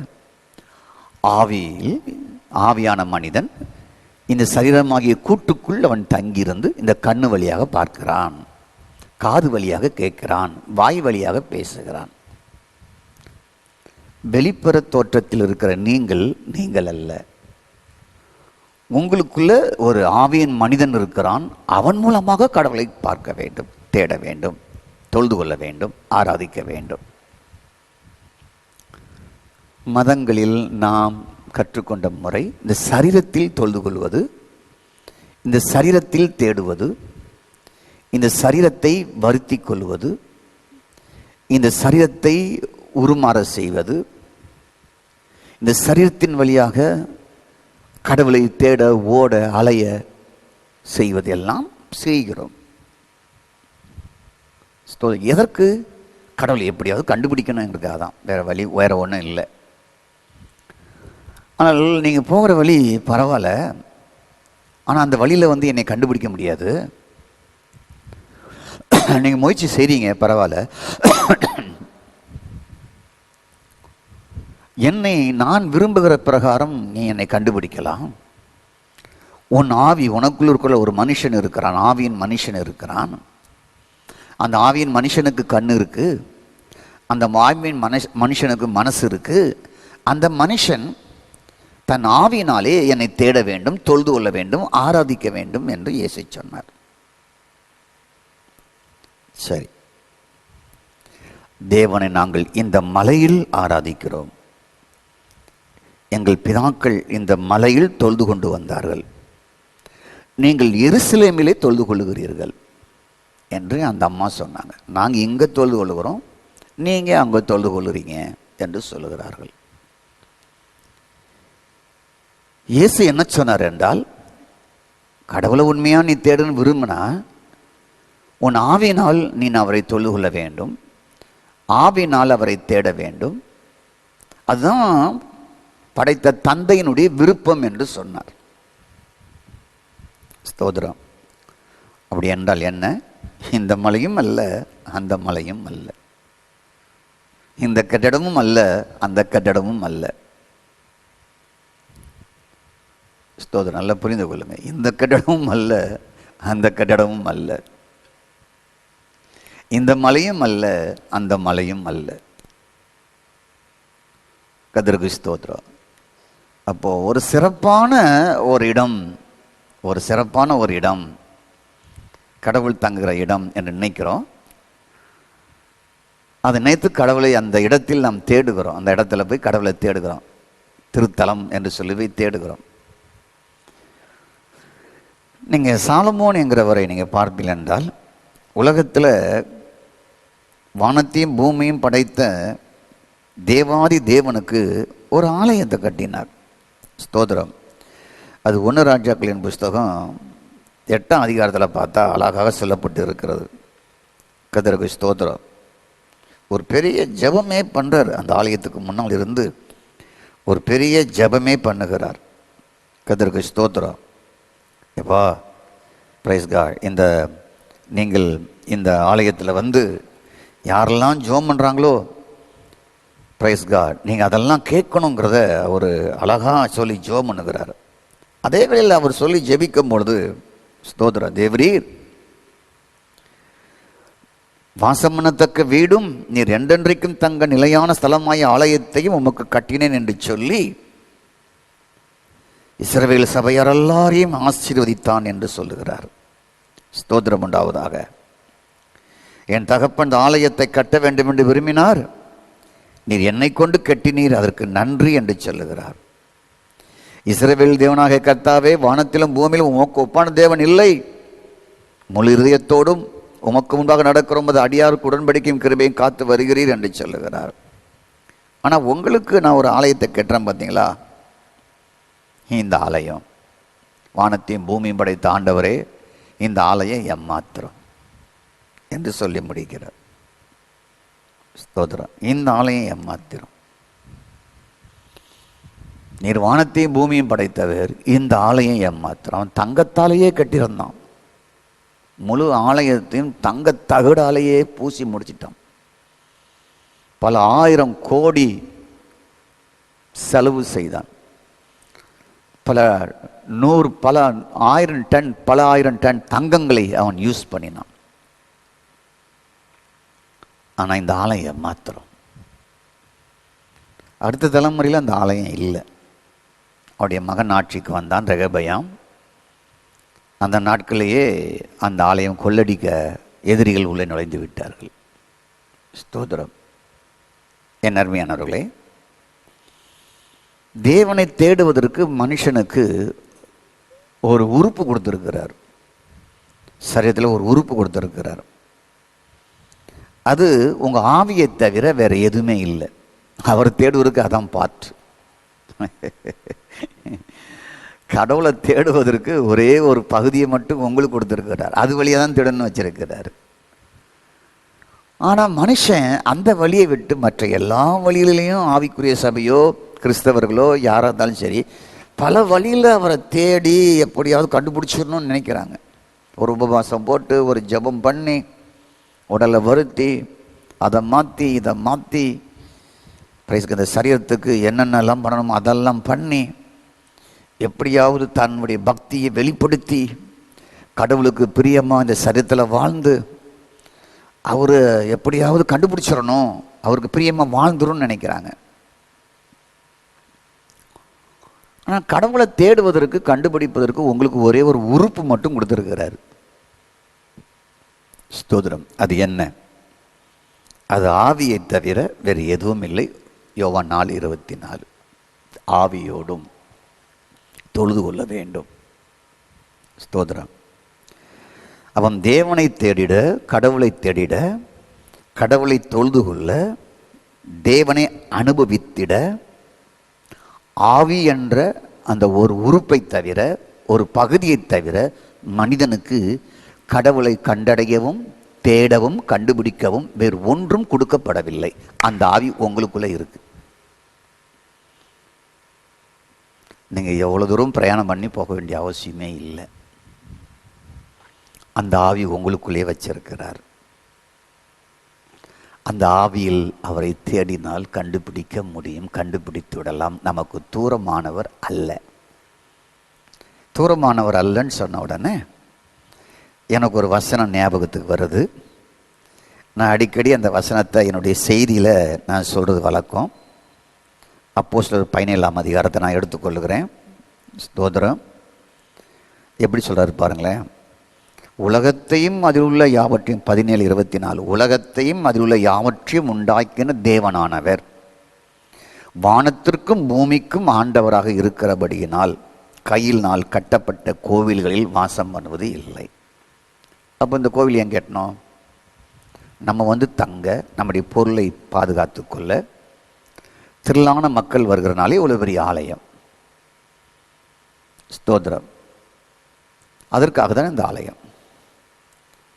ஆவியான மனிதன் இந்த சரீரமாகிய கூட்டுக்குள் அவன் தங்கியிருந்து இந்த கண்ணு வழியாக பார்க்கிறான், காது வழியாக கேட்கிறான், வாய் வழியாக பேசுகிறான். வெளிப்புற தோற்றத்தில் இருக்கிற நீங்கள் அல்ல. உங்களுக்குள்ள ஒரு ஆவியின் மனிதன் இருக்கிறான். அவன் மூலமாக கடவுளை பார்க்க வேண்டும், தேட வேண்டும், தொழுது கொள்ள வேண்டும், ஆராதிக்க வேண்டும். மதங்களில் நாம் கற்றுக்கொண்ட முறை இந்த சரீரத்தில் தொழுது கொள்வது, இந்த சரீரத்தில் தேடுவது, இந்த சரீரத்தை வருத்தி கொள்வது, இந்த சரீரத்தை உருமாற செய்வது, இந்த சரீரத்தின் வழியாக கடவுளை தேட ஓட அலைய செய்வதெல்லாம் செய்கிறோம். எதற்கு? கடவுளை எப்படியாவது கண்டுபிடிக்கணுங்கிறதுக்காக தான். வேற ஒன்றும் இல்லை. ஆனால் நீங்கள் போகிற வழி பரவாயில்ல, ஆனால் அந்த வழியில் என்னை கண்டுபிடிக்க முடியாது. நீங்கள் முயற்சி செய்கிறீங்க, பரவாயில்ல. என்னை நான் விரும்புகிற பிரகாரம் நீ என்னை கண்டுபிடிக்கலாம். உன் ஆவி, உனக்குள்ள இருக்கிற ஒரு மனுஷன் இருக்கிறான், ஆவியின் மனுஷன் இருக்கிறான். அந்த ஆவியின் மனுஷனுக்கு கண்ணு இருக்கு, அந்த ஆவியின் மனுஷனுக்கு மனசு இருக்கு. அந்த மனுஷன் தன் ஆவியினாலே என்னை தேட வேண்டும், தொழுது கொள்ள வேண்டும், ஆராதிக்க வேண்டும் என்று இயேசு சொன்னார். சரி, தேவனை நாங்கள் இந்த மலையில் ஆராதிக்கிறோம். எங்கள் பிதாக்கள் இந்த மலையில் தொழுது கொண்டு வந்தார்கள், நீங்கள் எருசலேமிலே தொழுது கொள்ளுகிறீர்கள் என்று அந்த அம்மா சொன்னாங்க. நாங்கள் இங்கே தொழுது கொள்ளுகிறோம், நீங்கள் அங்கே தொழுது கொள்ளுறீங்க என்று சொல்லுகிறார்கள். இயேசு என்ன சொன்னார் என்றால், கடவுளை உண்மையாக நீ தேடன்னு விரும்பினா உன் ஆவியினால் நீ அவரை தொழுது கொள்ள வேண்டும், ஆவியினால் அவரை தேட வேண்டும். அதுதான் படைத்த தந்தையினுடைய விருப்பம் என்று சொன்னார். ஸ்தோத்திரம். அப்படி என்றால் என்ன? இந்த மலையும் அல்ல, அந்த மலையும் அல்ல, இந்த கட்டடமும் அல்ல, அந்த கட்டடமும் அல்ல. ஸ்தோத்திரம். நல்லா புரிந்து கொள்ளுங்க. இந்த கட்டடமும் அல்ல, அந்த கட்டடமும் அல்ல, இந்த மலையும் அல்ல, அந்த மலையும் அல்ல. கர்த்தருக்கு ஸ்தோத்திரம். அப்போ ஒரு சிறப்பான ஒரு இடம் கடவுள் தங்குகிற இடம் என்று நினைக்கிறோம். அதை நினைத்து கடவுளை அந்த இடத்தில் நாம் தேடுகிறோம். அந்த இடத்துல போய் கடவுளை தேடுகிறோம். திருத்தலம் என்று சொல்லி போய் தேடுகிறோம். நீங்கள் சாலமோன் என்கிறவரை நீங்கள் பார்ப்பீர்கள் என்றால், உலகத்தில் வானத்தையும் பூமியும் படைத்த தேவாதி தேவனுக்கு ஒரு ஆலயத்தை கட்டினார். ஸ்தோத்திரம். அது 1 ராஜாக்களின் புஸ்தகம் 8ஆம் அதிகாரத்தில் பார்த்தா அழகாக சொல்லப்பட்டு இருக்கிறது. கர்த்தருக்கு ஸ்தோத்திரம். ஒரு பெரிய ஜெபமே பண்ணுறார். அந்த ஆலயத்துக்கு முன்னால் இருந்து ஒரு பெரிய ஜெபமே பண்ணுகிறார். கர்த்தருக்கு ஸ்தோத்திரம். எப்பா பிரைஸ் காட், நீங்கள் இந்த ஆலயத்தில் வந்து யாரெல்லாம் ஜெபம் பண்ணுறாங்களோ பிரைஸ் காட், நீங்கள் அதெல்லாம் கேட்கணுங்கிறத ஒரு அழகாக சொல்லி ஜெபம் பண்ணுகிறார். அதே வேளையில் அவர் சொல்லி ஜெபிக்கும் பொழுது, ஸ்தோத்திரம், தேவரீர் வாசம் பண்ணத்தக்க வீடும் நீர் என்றென்றைக்கும் தங்க நிலையான ஸ்தலமாய ஆலயத்தையும் உமக்கு கட்டினேன் என்று சொல்லி இஸ்ரவேல் சபையார் எல்லாரையும் ஆசீர்வதித்தான் என்று சொல்லுகிறார். ஸ்தோத்திரம் உண்டாவதாக. என் தகப்பன் இந்த ஆலயத்தை கட்ட வேண்டும் என்று விரும்பினார், நீர் என்னை கொண்டு கட்டினீர், அதற்கு நன்றி என்று சொல்லுகிறார். இஸ்ரவேல் தேவனாக கர்த்தாவே, வானத்திலும் பூமியிலும் உமக்கு ஒப்பான தேவன் இல்லை, முழு இதயத்தோடும் உமக்கு முன்பாக நடக்கிறோம், அது அடியாருக்கு உடன்படிக்கையும் கிருபையும் காத்து வருகிறீர் என்று சொல்லுகிறார். ஆனால் உங்களுக்கு நான் ஒரு ஆலயத்தை கட்டுறேன் பார்த்தீங்களா, இந்த ஆலயம் வானத்தையும் பூமியும் படைத்த ஆண்டவரே, இந்த ஆலயம் எம்மாத்திரம் என்று சொல்லி முடிக்கிறார். ஸ்தோத்திரம். இந்த ஆலயம் எம்மாத்திரம். நீர் வானத்தையும் பூமியும் படைத்தவர், இந்த ஆலயம் எம்மாத்திரம். அவன் தங்கத்தாலேயே கட்டியிருந்தான். முழு ஆலயத்தையும் தங்க தகடாலேயே பூசி முடிச்சிட்டான். பல 1000 கோடி செலவு செய்தான். பல 1000 டன், பல 1000 டன் தங்கங்களை அவன் யூஸ் பண்ணினான். ஆனால் இந்த ஆலயம் மாத்திரம். அடுத்த தலைமுறையில் அந்த ஆலயம் இல்லை. அவருடைய மகன் ஆட்சிக்கு வந்தான், ரெகபயாம். அந்த நாட்களிலேயே அந்த ஆலயம் கொள்ளடிக்க எதிரிகள் உள்ளே நுழைந்து விட்டார்கள். ஸ்தோத்திரம். என் அருமையானவர்களே, தேவனை தேடுவதற்கு மனுஷனுக்கு ஒரு உறுப்பு கொடுத்திருக்கிறார். சரீரத்தில் ஒரு உறுப்பு கொடுத்திருக்கிறார். அது உங்கள் ஆவியை தவிர வேற எதுவுமே இல்லை. அவர் தேடுவதற்கு அதான் பாற்று. கடவுளை தேடுவதற்கு ஒரே ஒரு பகுதியை மட்டும் உங்களுக்கு கொடுத்துருக்கிறார். அது வழியாக தான் தேடணும்னு வச்சிருக்கிறார். ஆனால் மனுஷன் அந்த வழியை விட்டு மற்ற எல்லா வழிகளிலையும் ஆவிக்குரிய சபையோ கிறிஸ்தவர்களோ யாராக இருந்தாலும் சரி, பல வழியில் அவரை தேடி எப்படியாவது கண்டுபிடிச்சிடணும்னு நினைக்கிறாங்க. ஒரு உபவாசம் போட்டு, ஒரு ஜெபம் பண்ணி, உடலை வருத்தி, அதை மாற்றி இதை மாற்றி, பிரைஸ்க்கு இந்த சரீரத்துக்கு என்னென்னலாம் பண்ணணுமோ அதெல்லாம் பண்ணி, எப்படியாவது தன்னுடைய பக்தியை வெளிப்படுத்தி கடவுளுக்கு பிரியமாக இந்த சரீரத்தில் வாழ்ந்து அவர் எப்படியாவது கண்டுபிடிச்சிடணும், அவருக்கு பிரியமாக வாழ்ந்துரும்னு நினைக்கிறாங்க. ஆனால் கடவுளை தேடுவதற்கு கண்டுபிடிப்பதற்கு உங்களுக்கு ஒரே ஒரு உறுப்பு மட்டும் கொடுத்துருக்கிறார். ஸ்தோத்திரம். அது என்ன? அது ஆவியை தவிர வேறு எதுவும் இல்லை. யோவான் 4:24. ஆவியோடும் தொழுது கொள்ள வேண்டும். ஸ்தோத்திரம். அவன் தேவனை தேடிட, கடவுளை தேடிட, கடவுளை தொழுது கொள்ள, தேவனை அனுபவித்திட, ஆவி என்ற அந்த ஒரு உறுப்பை தவிர, ஒரு பகுதியை தவிர மனிதனுக்கு கடவுளை கண்டடையவும் தேடவும் கண்டுபிடிக்கவும் வேறு ஒன்றும் கொடுக்கப்படவில்லை. அந்த ஆவி உங்களுக்குள்ளே இருக்கு. நீங்கள் எவ்வளோ தூரம் பிரயாணம் பண்ணி போக வேண்டிய அவசியமே இல்லை. அந்த ஆவி உங்களுக்குள்ளே வச்சிருக்கிறார். அந்த ஆவியில் அவரை தேடினால் கண்டுபிடிக்க முடியும், கண்டுபிடித்து விடலாம். நமக்கு தூரமானவர் அல்ல. தூரமானவர் அல்லன்னு சொன்ன உடனே எனக்கு ஒரு வசனம் ஞாபகத்துக்கு வருது. நான் அடிக்கடி அந்த வசனத்தை என்னுடைய செய்தியில் நான் சொல்கிறது வழக்கம். அப்போஸ்தலர் 17ஆம் அதிகாரத்தை நான் எடுத்துக்கொள்கிறேன். ஸ்தோத்திரம். எப்படி சொல்கிறாரு பாருங்களேன். உலகத்தையும் அதில் உள்ள யாவற்றையும் 17:24 உலகத்தையும் அதில் உள்ள யாவற்றையும் உண்டாக்கின தேவனானவர் வானத்திற்கும் பூமிக்கும் ஆண்டவராக இருக்கிறபடியினால் கையினால் கட்டப்பட்ட கோவில்களில் வாசம் பண்ணுவது இல்லை. அப்போ இந்த கோவில் ஏன் கட்டணும்? நம்ம தங்க, நம்முடைய பொருளை பாதுகாத்து கொள்ள, திரளான மக்கள் வருகிறனாலே இவ்வளோ பெரிய ஆலயம். ஸ்தோத்திரம். அதற்காக தான் இந்த ஆலயம்.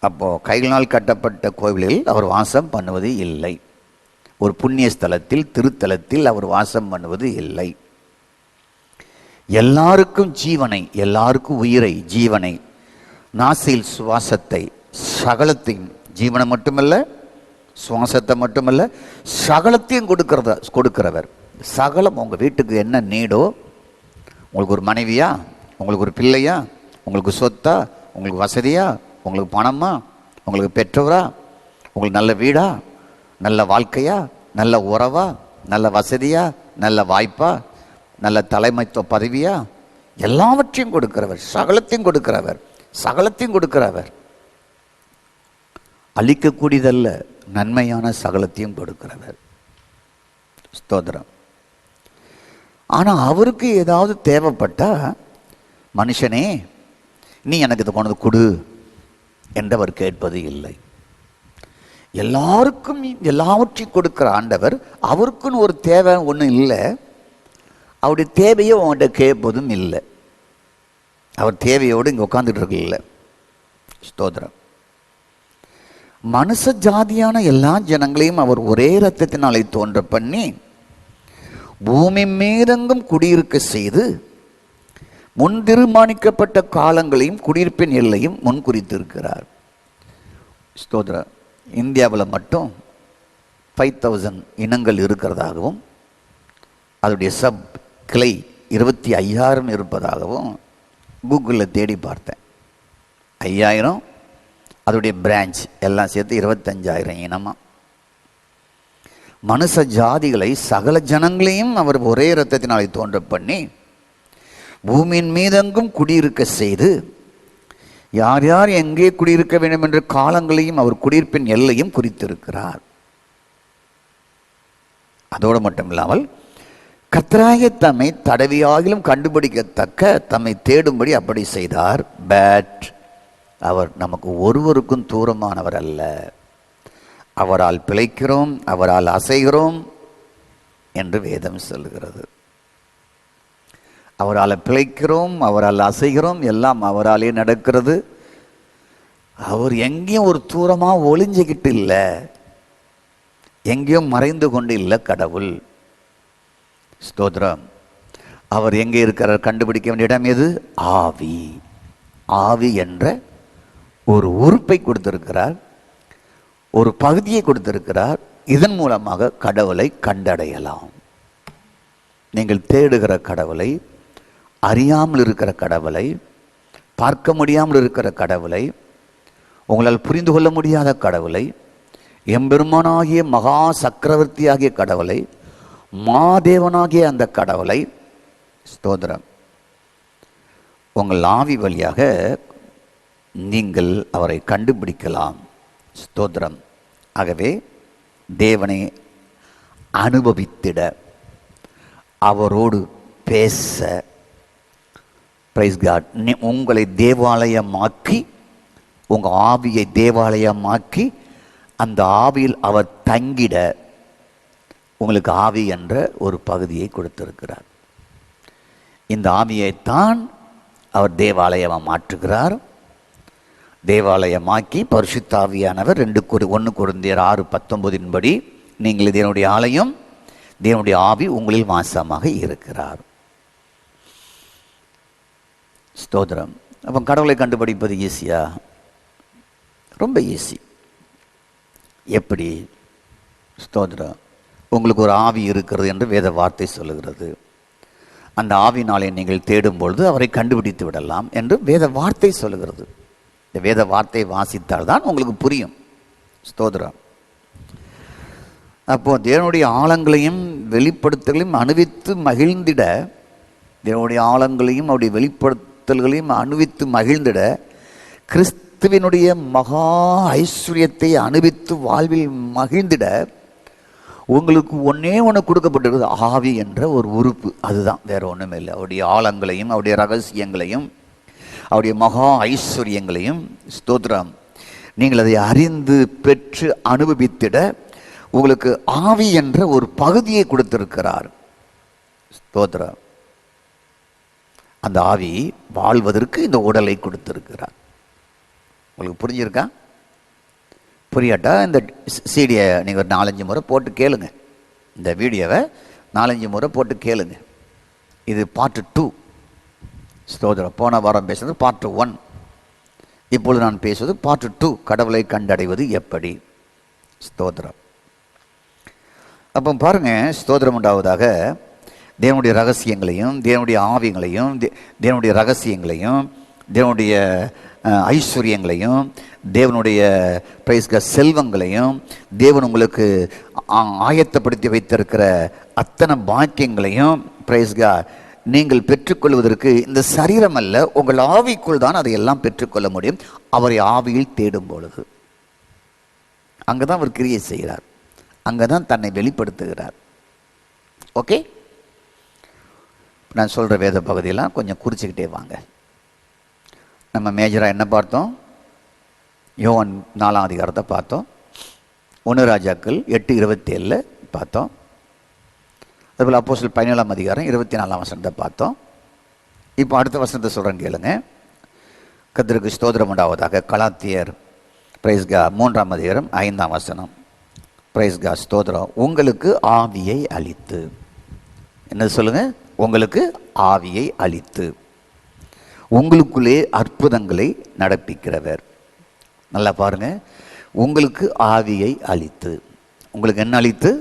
அப்போது கைகளினால் கட்டப்பட்ட கோவிலில் அவர் வாசம் பண்ணுவது இல்லை. ஒரு புண்ணிய ஸ்தலத்தில், திருத்தலத்தில் அவர் வாசம் பண்ணுவது இல்லை. எல்லாருக்கும் ஜீவனை, எல்லாருக்கும் உயிரை, ஜீவனை, நாசில் சுவாசத்தை, சகலத்தையும், ஜீவனை மட்டுமல்ல, சுவாசத்தை மட்டுமல்ல, சகலத்தையும் கொடுக்கிறவர். சகலம் உங்கள் வீட்டுக்கு என்ன நீடோ, உங்களுக்கு ஒரு மனைவியா, உங்களுக்கு ஒரு பிள்ளையா, உங்களுக்கு சொத்தா, உங்களுக்கு வசதியா, உங்களுக்கு பணமா, உங்களுக்கு பெற்றோரா, உங்களுக்கு நல்ல வீடா, நல்ல வாழ்க்கையா, நல்ல உறவா, நல்ல வசதியா, நல்ல வாய்ப்பா, நல்ல தலைமைத்துவ பதவியா, எல்லாவற்றையும் கொடுக்கிறவர், சகலத்தையும் கொடுக்கிறவர், சகலத்தையும் கொடுக்கிறவர். அழிக்கக்கூடியதல்ல, நன்மையான சகலத்தையும் கொடுக்கிறவர். ஸ்தோத்திரம். ஆனால் அவருக்கு ஏதாவது தேவைப்பட்டா, மனுஷனே நீ எனக்கு இதை கொண்டு கொடு என்றவர் கேட்பது இல்லை. எல்லாருக்கும் எல்லாவற்றையும் கொடுக்கிற ஆண்டவர், அவருக்குன்னு ஒரு தேவை ஒன்றும் இல்லை. அவருடைய தேவையை அவன்கிட்ட கேட்பதும் இல்லை. அவர் தேவையோடு இங்கே உட்காந்துட்டு இருக்கல. ஸ்தோத்திரம். மனுஷ ஜாதியான எல்லா ஜனங்களையும் அவர் ஒரே இரத்தத்தினாலே தோன்ற பண்ணி பூமி மீதெங்கும் குடியிருக்க செய்து முன் தீர்மானிக்கப்பட்ட காலங்களையும் குடியிருப்பின் எல்லையும் முன் குறித்திருக்கிறார். ஸ்தோத்திரம். இந்தியாவில் மட்டும் 5000 இனங்கள் இருக்கிறதாகவும் அதோடைய சப் கிளை 25,000 இருப்பதாகவும் கூகுளில் தேடி பார்த்தேன். 5000 அதோடைய பிரான்ச் எல்லாம் சேர்த்து 25,000 இனமாக. மனுஷ ஜாதிகளை சகல ஜனங்களையும் அவர் ஒரே இரத்தத்தினாலே தோன்ற பண்ணி பூமியின் மீதெங்கும் குடியிருக்க செய்து யார் யார் எங்கே குடியிருக்க வேண்டும் என்ற காலங்களையும் அவர் குடியிருப்பின் எல்லையும் குறித்திருக்கிறார். அதோடு மட்டுமில்லாமல் கர்த்தராகிய தம்மை தடவியாகிலும் கண்டுபிடிக்கத்தக்க தம்மை தேடும்படி அப்படி செய்தார். பட் அவர் நமக்கு ஒருவருக்கும் தூரமானவர் அல்ல. அவரால் பிழைக்கிறோம், அவரால் அசைகிறோம் என்று வேதம் சொல்கிறது. அவரால் பிழைக்கிறோம், அவரால் அசைகிறோம், எல்லாம் அவராலே நடக்கிறது. அவர் எங்கேயும் ஒரு தூரமாக ஒளிஞ்சிக்கிட்டு இல்லை, எங்கேயும் மறைந்து கொண்டு இல்லை கடவுள். ஸ்தோத்திரம். அவர் எங்கே இருக்கிறார் கண்டுபிடிக்க வேண்டிய இடம் எது? ஆவி. ஆவி என்ற ஒரு உறுப்பை கொடுத்திருக்கிறார், ஒரு பகுதியை கொடுத்திருக்கிறார். இதன் மூலமாக கடவுளை கண்டடையலாம். நீங்கள் தேடுகிற கடவுளை, அறியாமல் இருக்கிற கடவுளை, பார்க்க முடியாமல் இருக்கிற கடவுளை, உங்களால் புரிந்து கொள்ள முடியாத கடவுளை, எம்பெருமானாகிய மகா சக்கரவர்த்தியாகிய கடவுளை, மாதேவனாகிய அந்த கடவுளை, ஸ்தோத்திரம், உங்கள் ஆவி வழியாக நீங்கள் அவரை கண்டுபிடிக்கலாம். ஸ்தோத்திரம். ஆகவே தேவனை அனுபவித்திட, அவரோடு பேச, பிரைஸ் காட், உங்களை தேவாலயமாக்கி, உங்கள் ஆவியை தேவாலயமாக்கி அந்த ஆவியில் அவர் தங்கிட உங்களுக்கு ஆவி என்ற ஒரு பகுதியை கொடுத்திருக்கிறார். இந்த ஆவியைத்தான் அவர் தேவாலயமாக மாற்றுகிறார். தேவாலயமாக்கி பரிசுத்த ஆவியானவர் 1 கொரிந்தியர் 6:19 படி நீங்கள் இதனுடைய ஆலயம், தேவனுடைய ஆவி உங்களில் வாசமாக இருக்கிறார். ஸ்தோத்திரம். அப்போ கடவுளை கண்டுபிடிப்பது ஈஸியா? ரொம்ப ஈஸி. எப்படி? ஸ்தோத்திரம். உங்களுக்கு ஒரு ஆவி இருக்கிறது என்று வேத வார்த்தை சொல்லுகிறது. அந்த ஆவினாலே நீங்கள் தேடும் பொழுது அவரை கண்டுபிடித்து விடலாம் என்று வேத வார்த்தை சொல்லுகிறது. இந்த வேத வார்த்தையை வாசித்தால் தான் உங்களுக்கு புரியும். ஸ்தோத்திரம். அப்போ தேவனுடைய ஆழங்களையும் வெளிப்படுத்தல்களையும் அனுபவித்து மகிழ்ந்திட, தேவனுடைய ஆழங்களையும் அவருடைய வெளிப்படுத்தல்களையும் அனுபவித்து மகிழ்ந்திட, கிறிஸ்துவினுடைய மகா ஐஸ்வர்யத்தை அனுபவித்து வாழ்வில் மகிழ்ந்திட உங்களுக்கு ஒன்றே ஒன்று கொடுக்கப்பட்டிருக்குது, ஆவி என்ற ஒரு உறுப்பு. அதுதான், வேற ஒன்றுமே இல்லை. அவருடைய ஆழங்களையும் அவருடைய ரகசியங்களையும் அவருடைய மகா ஐஸ்வர்யங்களையும், ஸ்தோத்திரம், நீங்கள் அதை அறிந்து பெற்று அனுபவித்திட உங்களுக்கு ஆவி என்ற ஒரு பகுதியை கொடுத்திருக்கிறார். ஸ்தோத்திரம். அந்த ஆவி வாழ்வதற்கு இந்த உடலை கொடுத்திருக்கிறார். உங்களுக்கு புரிஞ்சிருக்கா? புரியாட்டா இந்த சீடியை நீங்கள் ஒரு 4-5 முறை போட்டு கேளுங்க. இந்த வீடியோவை 4-5 முறை போட்டு கேளுங்க. இது பார்ட் 2. ஸ்தோத்திரம். போன வாரம் பேசுறது பார்ட் 1. இப்பொழுது நான் பேசுவது பார்ட் 2, கடவுளை கண்டடைவது எப்படி. ஸ்தோத்திரம். அப்போ பாருங்க, ஸ்தோத்திரம் உண்டாவதாக. தேவனுடைய ரகசியங்களையும் தேவனுடைய ஆவியங்களையும் தேவனுடைய ரகசியங்களையும் தேவனுடைய ஐஸ்வர்யங்களையும் தேவனுடைய செல்வங்களையும் தேவன் உங்களுக்கு ஆயத்தப்படுத்தி வைத்திருக்கிற அத்தனை பாக்கியங்களையும் நீங்கள் பெற்றுக்கொள்வதற்கு இந்த சரீரம் அல்ல, உங்கள் ஆவிக்குள் தான் அதையெல்லாம் பெற்றுக்கொள்ள முடியும். அவரை ஆவியில் தேடும் பொழுது அங்கதான் அவர் கிரியை செய்கிறார், அங்கதான் தன்னை வெளிப்படுத்துகிறார். ஓகே, நான் சொல்ற வேத பகுதியெல்லாம் கொஞ்சம் குறிச்சுக்கிட்டே வாங்க. நம்ம மேஜராக என்ன பார்த்தோம்? யோவான் 4ஆம் அதிகாரத்தை பார்த்தோம். 1 ராஜாக்கள் 8:27 பார்த்தோம். அதுபோல் அப்போஸ்தலர் 17ஆம் அதிகாரம் 24ஆம் வசனத்தை பார்த்தோம். இப்போ அடுத்த வசனத்தை சொல்கிறேன் கேளுங்க. கர்த்தருக்கு ஸ்தோத்திரம் உண்டாவதாக. கலாத்தியர் 3ஆம் அதிகாரம் 5ஆம் வசனம். ஸ்தோத்திரம். உங்களுக்கு ஆவியை அளித்து, என்ன சொல்லுங்க? உங்களுக்கு ஆவியை அளித்து உங்களுக்குள்ளே அற்புதங்களை நடப்பிக்கிறவர். நல்லா பாருங்க, உங்களுக்கு ஆவியை அளித்து. உங்களுக்கு என்ன அளித்து?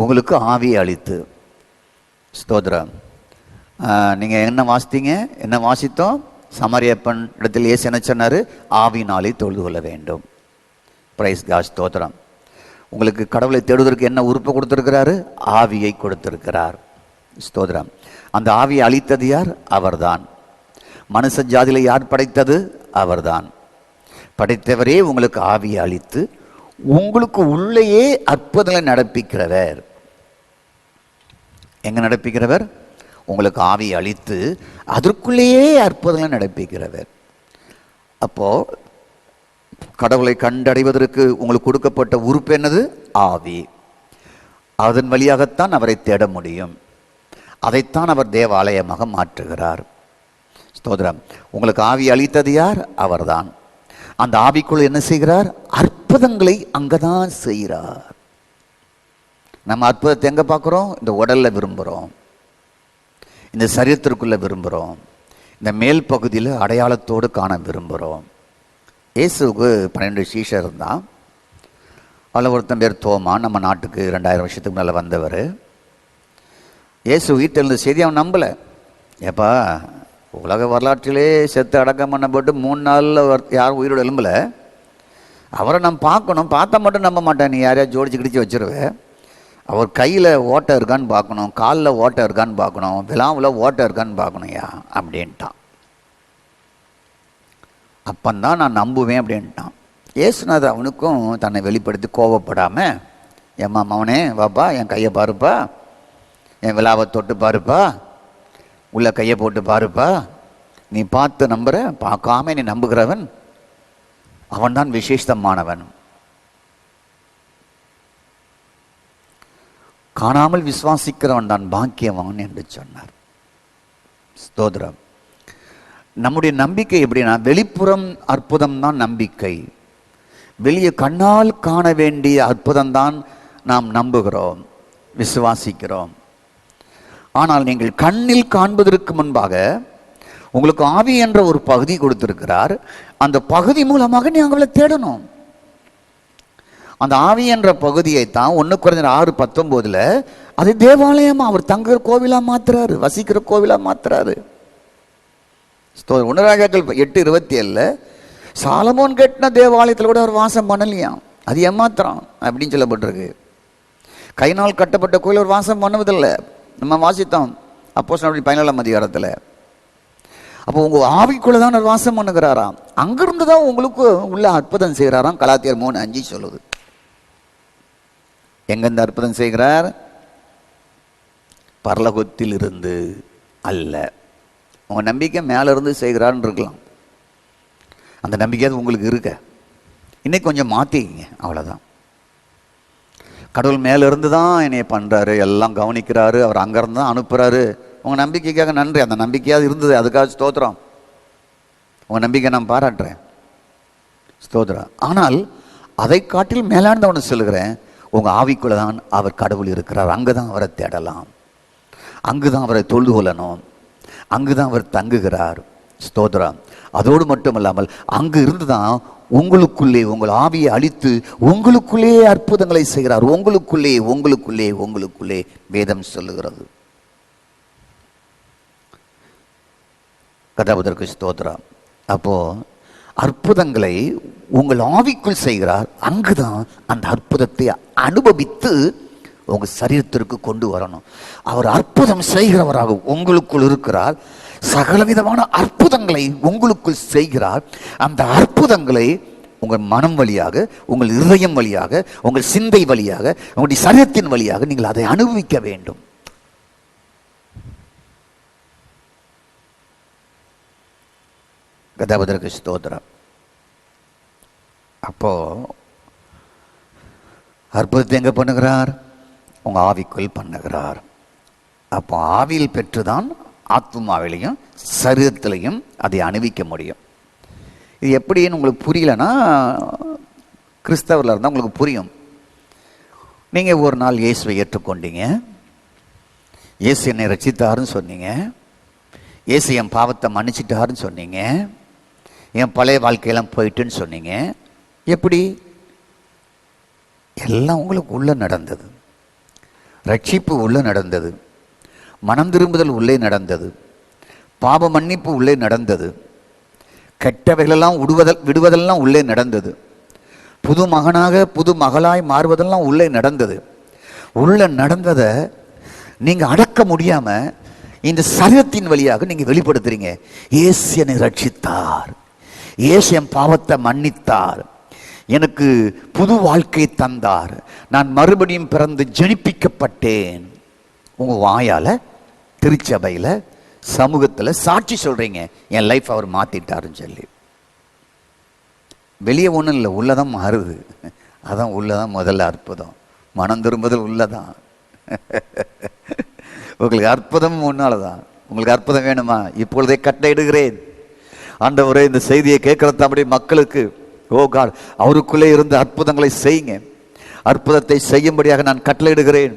உங்களுக்கு ஆவியை அளித்து. ஸ்தோத்திரம். நீங்கள் என்ன வாசித்தீங்க? என்ன வாசித்தோம்? சமாரியப்பன் இடத்தில் இயேசு என்ன சொன்னார்? ஆவியினாலே தொழுது கொள்ள வேண்டும். Praise God. ஸ்தோத்திரம். உங்களுக்கு கடவுளை தேடுவதற்கு என்ன உறுப்பை கொடுத்திருக்கிறாரு? ஆவியை கொடுத்திருக்கிறார். ஸ்தோத்திரம். அந்த ஆவியை அளித்தது யார்? அவர்தான். மனுஷ ஜாதியில யார் படைத்தது? அவர்தான். படைத்தவரே உங்களுக்கு ஆவியை அளித்து உங்களுக்கு உள்ளேயே அற்புதங்களை நடப்பிக்கிறவர். எங்க நடப்பிக்கிறவர்? உங்களுக்கு ஆவியை அளித்து அதற்குள்ளேயே அற்புதங்களை நடப்பிக்கிறவர். அப்போ கடவுளை கண்டடைவதற்கு உங்களுக்கு கொடுக்கப்பட்ட உறுப்பு என்னது? ஆவி. அதன் வழியாகத்தான் அவரை தேட முடியும். அதைத்தான் அவர் தேவாலயமாக மாற்றுகிறார். ஸ்தோத்திரம். உங்களுக்கு ஆவி அளித்தது யார்? அவர்தான். அந்த ஆவிக்குள் என்ன செய்கிறார்? அற்புதங்களை அங்கதான் செய்கிறார். நம்ம அற்புதத்தை எங்க பார்க்கிறோம்? இந்த உடல்ல விரும்புகிறோம், இந்த சரீரத்திற்குள்ள விரும்புகிறோம், இந்த மேல் பகுதியில் அடையாளத்தோடு காண விரும்புகிறோம். இயேசுக்கு 12 சீஷர் இருந்தான். அதில் ஒருத்தன் பேர் தோமா. நம்ம நாட்டுக்கு 2000 வருஷத்துக்கு மேலே வந்தவர். இயேசு வீட்டில் செய்தி அவன் நம்பலை. ஏப்பா, உலக வரலாற்றிலே செத்து அடக்கம் பண்ணப்பட்டு 3 நாளில் யாரும் உயிரோடு எழும்பலை. அவரை நம்ம பார்க்கணும். பார்த்தா மட்டும் நம்ப மாட்டேன். நீ யாரையா ஜோடிச்சு கிடிச்சு வச்சிருவேன். அவர் கையில் ஓட்டை இருக்கான்னு பார்க்கணும், காலில் ஓட்டை இருக்கான்னு பார்க்கணும், விழாவில் ஓட்டை இருக்கான்னு பார்க்கணும்யா அப்படின்ட்டான். அப்பந்தான் நான் நம்புவேன் அப்படின்ட்டான். இயேசுநாதர் அவனுக்கும் தன்னை வெளிப்படுத்தி கோவப்படாமல், ஏம்மா மவனே வாப்பா, என் கையை பாருப்பா, என் விழாவை தொட்டு பாருப்பா, உள்ள கையை போட்டு பாருப்பா, நீ பார்த்து நம்புற, பார்க்காம நீ நம்புகிறவன் அவன்தான் விசேஷமானவன். காணாமல் விசுவாசிக்கிறவன் தான் பாக்கியவான் என்று சொன்னார். ஸ்தோத்திரம். நம்முடைய நம்பிக்கை எப்படின்னா, வெளிப்புறம் அற்புதம் தான் நம்பிக்கை. வெளியே கண்ணால் காண வேண்டிய அற்புதம் தான் நாம் நம்புகிறோம், விசுவாசிக்கிறோம். ஆனால் நீங்கள் கண்ணில் காண்பதற்கு முன்பாக உங்களுக்கு ஆவி என்ற ஒரு பகுதி கொடுத்திருக்கிறார். அந்த பகுதி மூலமாக நீ அவங்களை தேடணும். அந்த ஆவி என்ற பகுதியை தான் 1 Corinthians 6:19 அது தேவாலயமா அவர் தங்குற கோவிலா மாத்துறாரு, வசிக்கிற கோவிலா மாத்துறாரு. 1 ராஜாக்கள் 8:27 சாலமோன் கட்டின தேவாலயத்தில் கூட அவர் வாசம் பண்ணலையாம். அது ஏமாத்திரம் அப்படின்னு சொல்லப்பட்டிருக்கு. கையினால் கட்டப்பட்ட கோயில் ஒரு வாசம் பண்ணுவதில்லை. நம்ம வாசித்தோம் அப்போஸ்தலர் 17ஆம் அதிகாரத்தில். அப்போ உங்கள் ஆவிக்குள்ளே தான் அவர் வாசம் பண்ணுகிறாராம். அங்கிருந்து தான் உங்களுக்கு உள்ள அற்புதம் செய்கிறாராம். கலாத்தியர் 3:5 சொல்லுது. எங்கேருந்து அற்புதம் செய்கிறார்? பரலோகத்தில் இருந்து அல்ல. உங்கள் நம்பிக்கை மேலே இருந்து செய்கிறான்னு இருக்கலாம். அந்த நம்பிக்கையாவது உங்களுக்கு இருக்க. இன்னைக்கு கொஞ்சம் மாற்றிக்கிங்க, அவ்வளோதான். கடவுள் மேலிருந்து தான் என்னைய பண்ணுறாரு, எல்லாம் கவனிக்கிறாரு, அவர் அங்கேருந்து தான் அனுப்புகிறாரு. உங்கள் நம்பிக்கைக்காக நன்றி. அந்த நம்பிக்கையாவது இருந்தது, அதுக்காக ஸ்தோத்திரம். உங்கள் நம்பிக்கை நான் பாராட்டுறேன், ஸ்தோத்திரம். ஆனால் அதை காட்டில் மேலானதை ஒன்று சொல்லுகிறேன். உங்கள் ஆவிக்குள்ளே தான் அவர் கடவுள் இருக்கிறார். அங்கே தான் அவரை தேடலாம், அங்கு தான் அவரை தொழுது கொள்ளணும், அங்கு தான் அவர் தங்குகிறார். ஸ்தோத்திரம். அதோடு மட்டும் இல்லாமல் அங்கு இருந்து தான் உங்களுக்குள்ளே உங்கள் ஆவியை அழித்து உங்களுக்குள்ளே அற்புதங்களை செய்கிறார். உங்களுக்குள்ளே உங்களுக்குள்ளே உங்களுக்குள்ளே வேதம் சொல்லுகிறது. கதாபதற்கு ஸ்தோத்திரம். அப்போ அற்புதங்களை உங்கள் ஆவிக்குள் செய்கிறார். அங்குதான் அந்த அற்புதத்தை அனுபவித்து உங்க சரீரத்திற்கு கொண்டு வரணும். அவர் அற்புதம் செய்கிறவராக உங்களுக்குள் இருக்கிறார். சகலவிதமான அற்புதங்களை உங்களுக்குள் செய்கிறார். அந்த அற்புதங்களை உங்கள் மனம் வழியாக, உங்கள் இதயம் வழியாக, உங்கள் சிந்தை வழியாக, உங்களுடைய சரீரத்தின் வழியாக நீங்கள் அதை அனுபவிக்க வேண்டும். கதாபதற்கு ஸ்தோத்திரம். அப்போ அற்புதத்தை எங்க பண்ணுகிறார்? உங்க ஆவிக்குள் பண்ணுகிறார். அப்போ ஆவியில் பெற்றுதான் ஆத்மாவிலையும் சரீரத்திலையும் அதை அனுபவிக்க முடியும். இது எப்படின்னு உங்களுக்கு புரியலன்னா, கிறிஸ்தவரில் இருந்தால் உங்களுக்கு புரியும். நீங்கள் ஒரு நாள் இயேசுவை ஏற்றுக்கொண்டீங்க, இயேசு என்னை ரட்சித்தாருன்னு சொன்னீங்க, இயேசு என் பாவத்தை மன்னிச்சிட்டாருன்னு சொன்னீங்க, என் பழைய வாழ்க்கையெல்லாம் போயிட்டுன்னு சொன்னீங்க. எப்படி? எல்லாம் உங்களுக்கு உள்ளே நடந்தது. ரட்சிப்பு உள்ளே நடந்தது, மனம் திரும்புதல் உள்ளே நடந்தது, பாவ மன்னிப்பு உள்ளே நடந்தது, கெட்டவைகளெல்லாம் விடுவதெல்லாம் உள்ளே நடந்தது, புது மகனாக புது மகளாய் மாறுவதெல்லாம் உள்ளே நடந்தது. உள்ளே நடந்ததை நீங்கள் அடக்க முடியாமல் இந்த சரீரத்தின் வழியாக நீங்கள் வெளிப்படுத்துறீங்க. இயேசு என்னை ரட்சித்தார், இயேசு என் பாவத்தை மன்னித்தார், எனக்கு புது வாழ்க்கை தந்தார், நான் மறுபடியும் பிறந்து ஜெனிப்பிக்கப்பட்டேன். உங்கள் வாயால் திருச்சபையில் சமூகத்தில் சாட்சி சொல்கிறீங்க, என் லைஃப் அவர் மாற்றிட்டாருன்னு சொல்லி. வெளியே ஒன்றும் இல்லை, உள்ளதான் மாறுது. அதான் உள்ளதான் முதல்ல அற்புதம். மனம் திரும்புதல் உள்ளதான். உங்களுக்கு அற்புதம் முன்னால தான். உங்களுக்கு அற்புதம் வேணுமா? இப்பொழுதே கட்டளையிடுகிறேன். ஆண்டவரே, இந்த செய்தியை கேட்கறது அப்படி மக்களுக்கு, ஓ காட், அவருக்குள்ளே இருந்து அற்புதங்களை செய்யுங்க. அற்புதத்தை செய்யும்படியாக நான் கட்டளையிடுகிறேன்.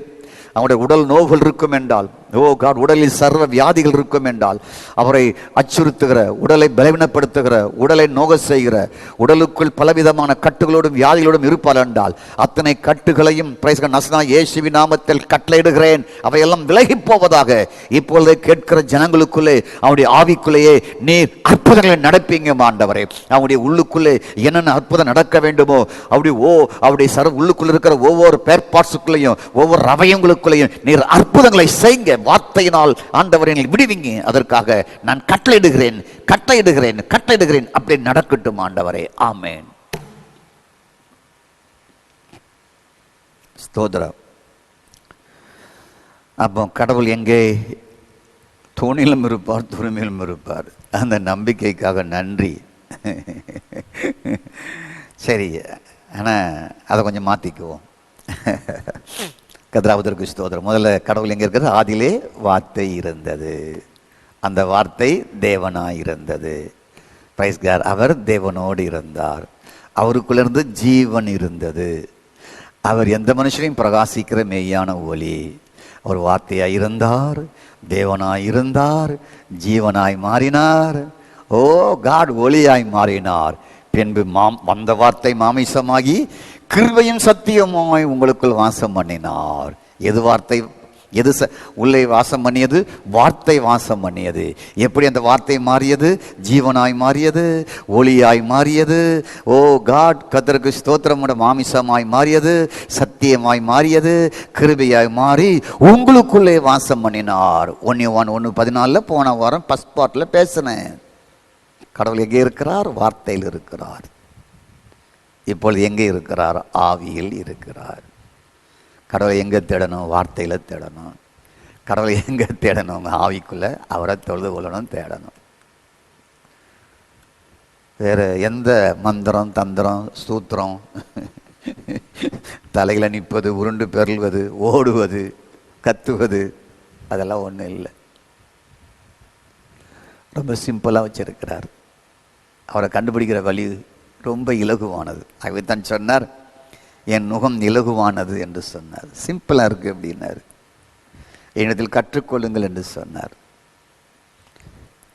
அவருடைய உடல் நோய்கள் இருக்கும் என்றால், ஓ காட், உடலில் சர்வ வியாதிகள் இருக்கும் என்றால், அவரை அச்சுறுத்துகிற, உடலை பலவீனப்படுத்துகிற, உடலை நோக செய்கிற, உடலுக்குள் பலவிதமான கட்டுகளோடும் வியாதிகளோடும் இருப்பார் என்றால், அத்தனை கட்டுகளையும் நசனா இயேசுவின் நாமத்தில் கட்டளையிடுகிறேன். அவையெல்லாம் விலகி போவதாக. இப்பொழுது கேட்கிற ஜனங்களுக்குள்ளே, அவருடைய ஆவிக்குள்ளேயே நீர் அற்புதங்களை நடப்பீங்க ஆண்டவரே. அவருடைய உள்ளுக்குள்ளே என்னென்ன அற்புதம் நடக்க வேண்டுமோ, அவருடைய உள்ளுக்குள்ள இருக்கிற ஒவ்வொரு பேர்பாட்ஸுக்குள்ளேயும், ஒவ்வொரு அவயங்களுக்குள்ளேயும் நீர் அற்புதங்களை செய்யுங்க. வார்த்தையினால் ஆண்டவரை விடுவீங்க. அதற்காக நான் கட்டளையிடுகிறேன், கட்டளையிடுகிறேன், கட்டளையிடுகிறேன். அப்படி நடக்கட்டும் ஆண்டவரே. ஆமென். ஸ்தோத்திரம். அப்போ கடவுள் எங்கே? தூணிலும் இருப்பார், துருமையிலும் இருப்பார். அந்த நம்பிக்கைக்காக நன்றி. சரி, ஆனால் அதை கொஞ்சம் மாற்றிக்குவோம். கதிராவதற்கு ஸ்தோத்திரம். முதல்ல கடவுள் எங்கே இருக்கிறது? ஆதியிலே வார்த்தை இருந்தது, அந்த வார்த்தை தேவனாய் இருந்தது. Price God. அவர் தேவனோடு இருந்தார், அவருக்குள்ளிருந்து ஜீவன் இருந்தது. அவர் எந்த மனுஷனையும் பிரகாசிக்கிற மெய்யான ஒளி. அவர் வார்த்தையாய் இருந்தார், தேவனாய் இருந்தார், ஜீவனாய் மாறினார். ஓ காட், ஒளியாய் மாறினார். பின்பு வந்த வார்த்தை மாமிசமாகி கிருபையும் சத்தியமாய் உங்களுக்குள் வாசம் பண்ணினார். எது வார்த்தை? எது உள்ளே வாசம் பண்ணியது? வார்த்தை வாசம் பண்ணியது. எப்படி அந்த வார்த்தை மாறியது? ஜீவனாய் மாறியது, ஒளியாய் மாறியது. ஓ காட், கர்த்தருக்கு ஸ்தோத்திரம். மாமிசமாய் மாறியது, சத்தியமாய் மாறியது, கிருபையாய் மாறி உங்களுக்குள்ளே வாசம் பண்ணினார். 1:14 போன வாரம் ஃபர்ஸ்ட் பார்ட்ல பேசினேன். கடவுள் எங்கே இருக்கிறார்? வார்த்தையில் இருக்கிறார். இப்பொழுது எங்கே இருக்கிறார்? ஆவியில் இருக்கிறார். கடவுளை எங்கே தேடணும்? வார்த்தையில் தேடணும். கடவுளை எங்கே தேடணும்? ஆவிக்குள்ள அவரை தொழுது கொள்ளணும், தேடணும். வேறு எந்த மந்திரம், தந்திரம், சூத்திரம், தலையில் நிற்பது, உருண்டு பெருள்வது, ஓடுவது, கத்துவது, அதெல்லாம் ஒன்றும் இல்லை. ரொம்ப சிம்பிளாக வச்சிருக்கிறார். அவரை கண்டுபிடிக்கிற வழி ரொம்ப இலகுவானது. ஆகவே தான் சொன்னார், என் முகம் இலகுவானது என்று சொன்னார். சிம்பிளாக இருக்குது அப்படின்னார். என்னிடத்தில் கற்றுக்கொள்ளுங்கள் என்று சொன்னார்.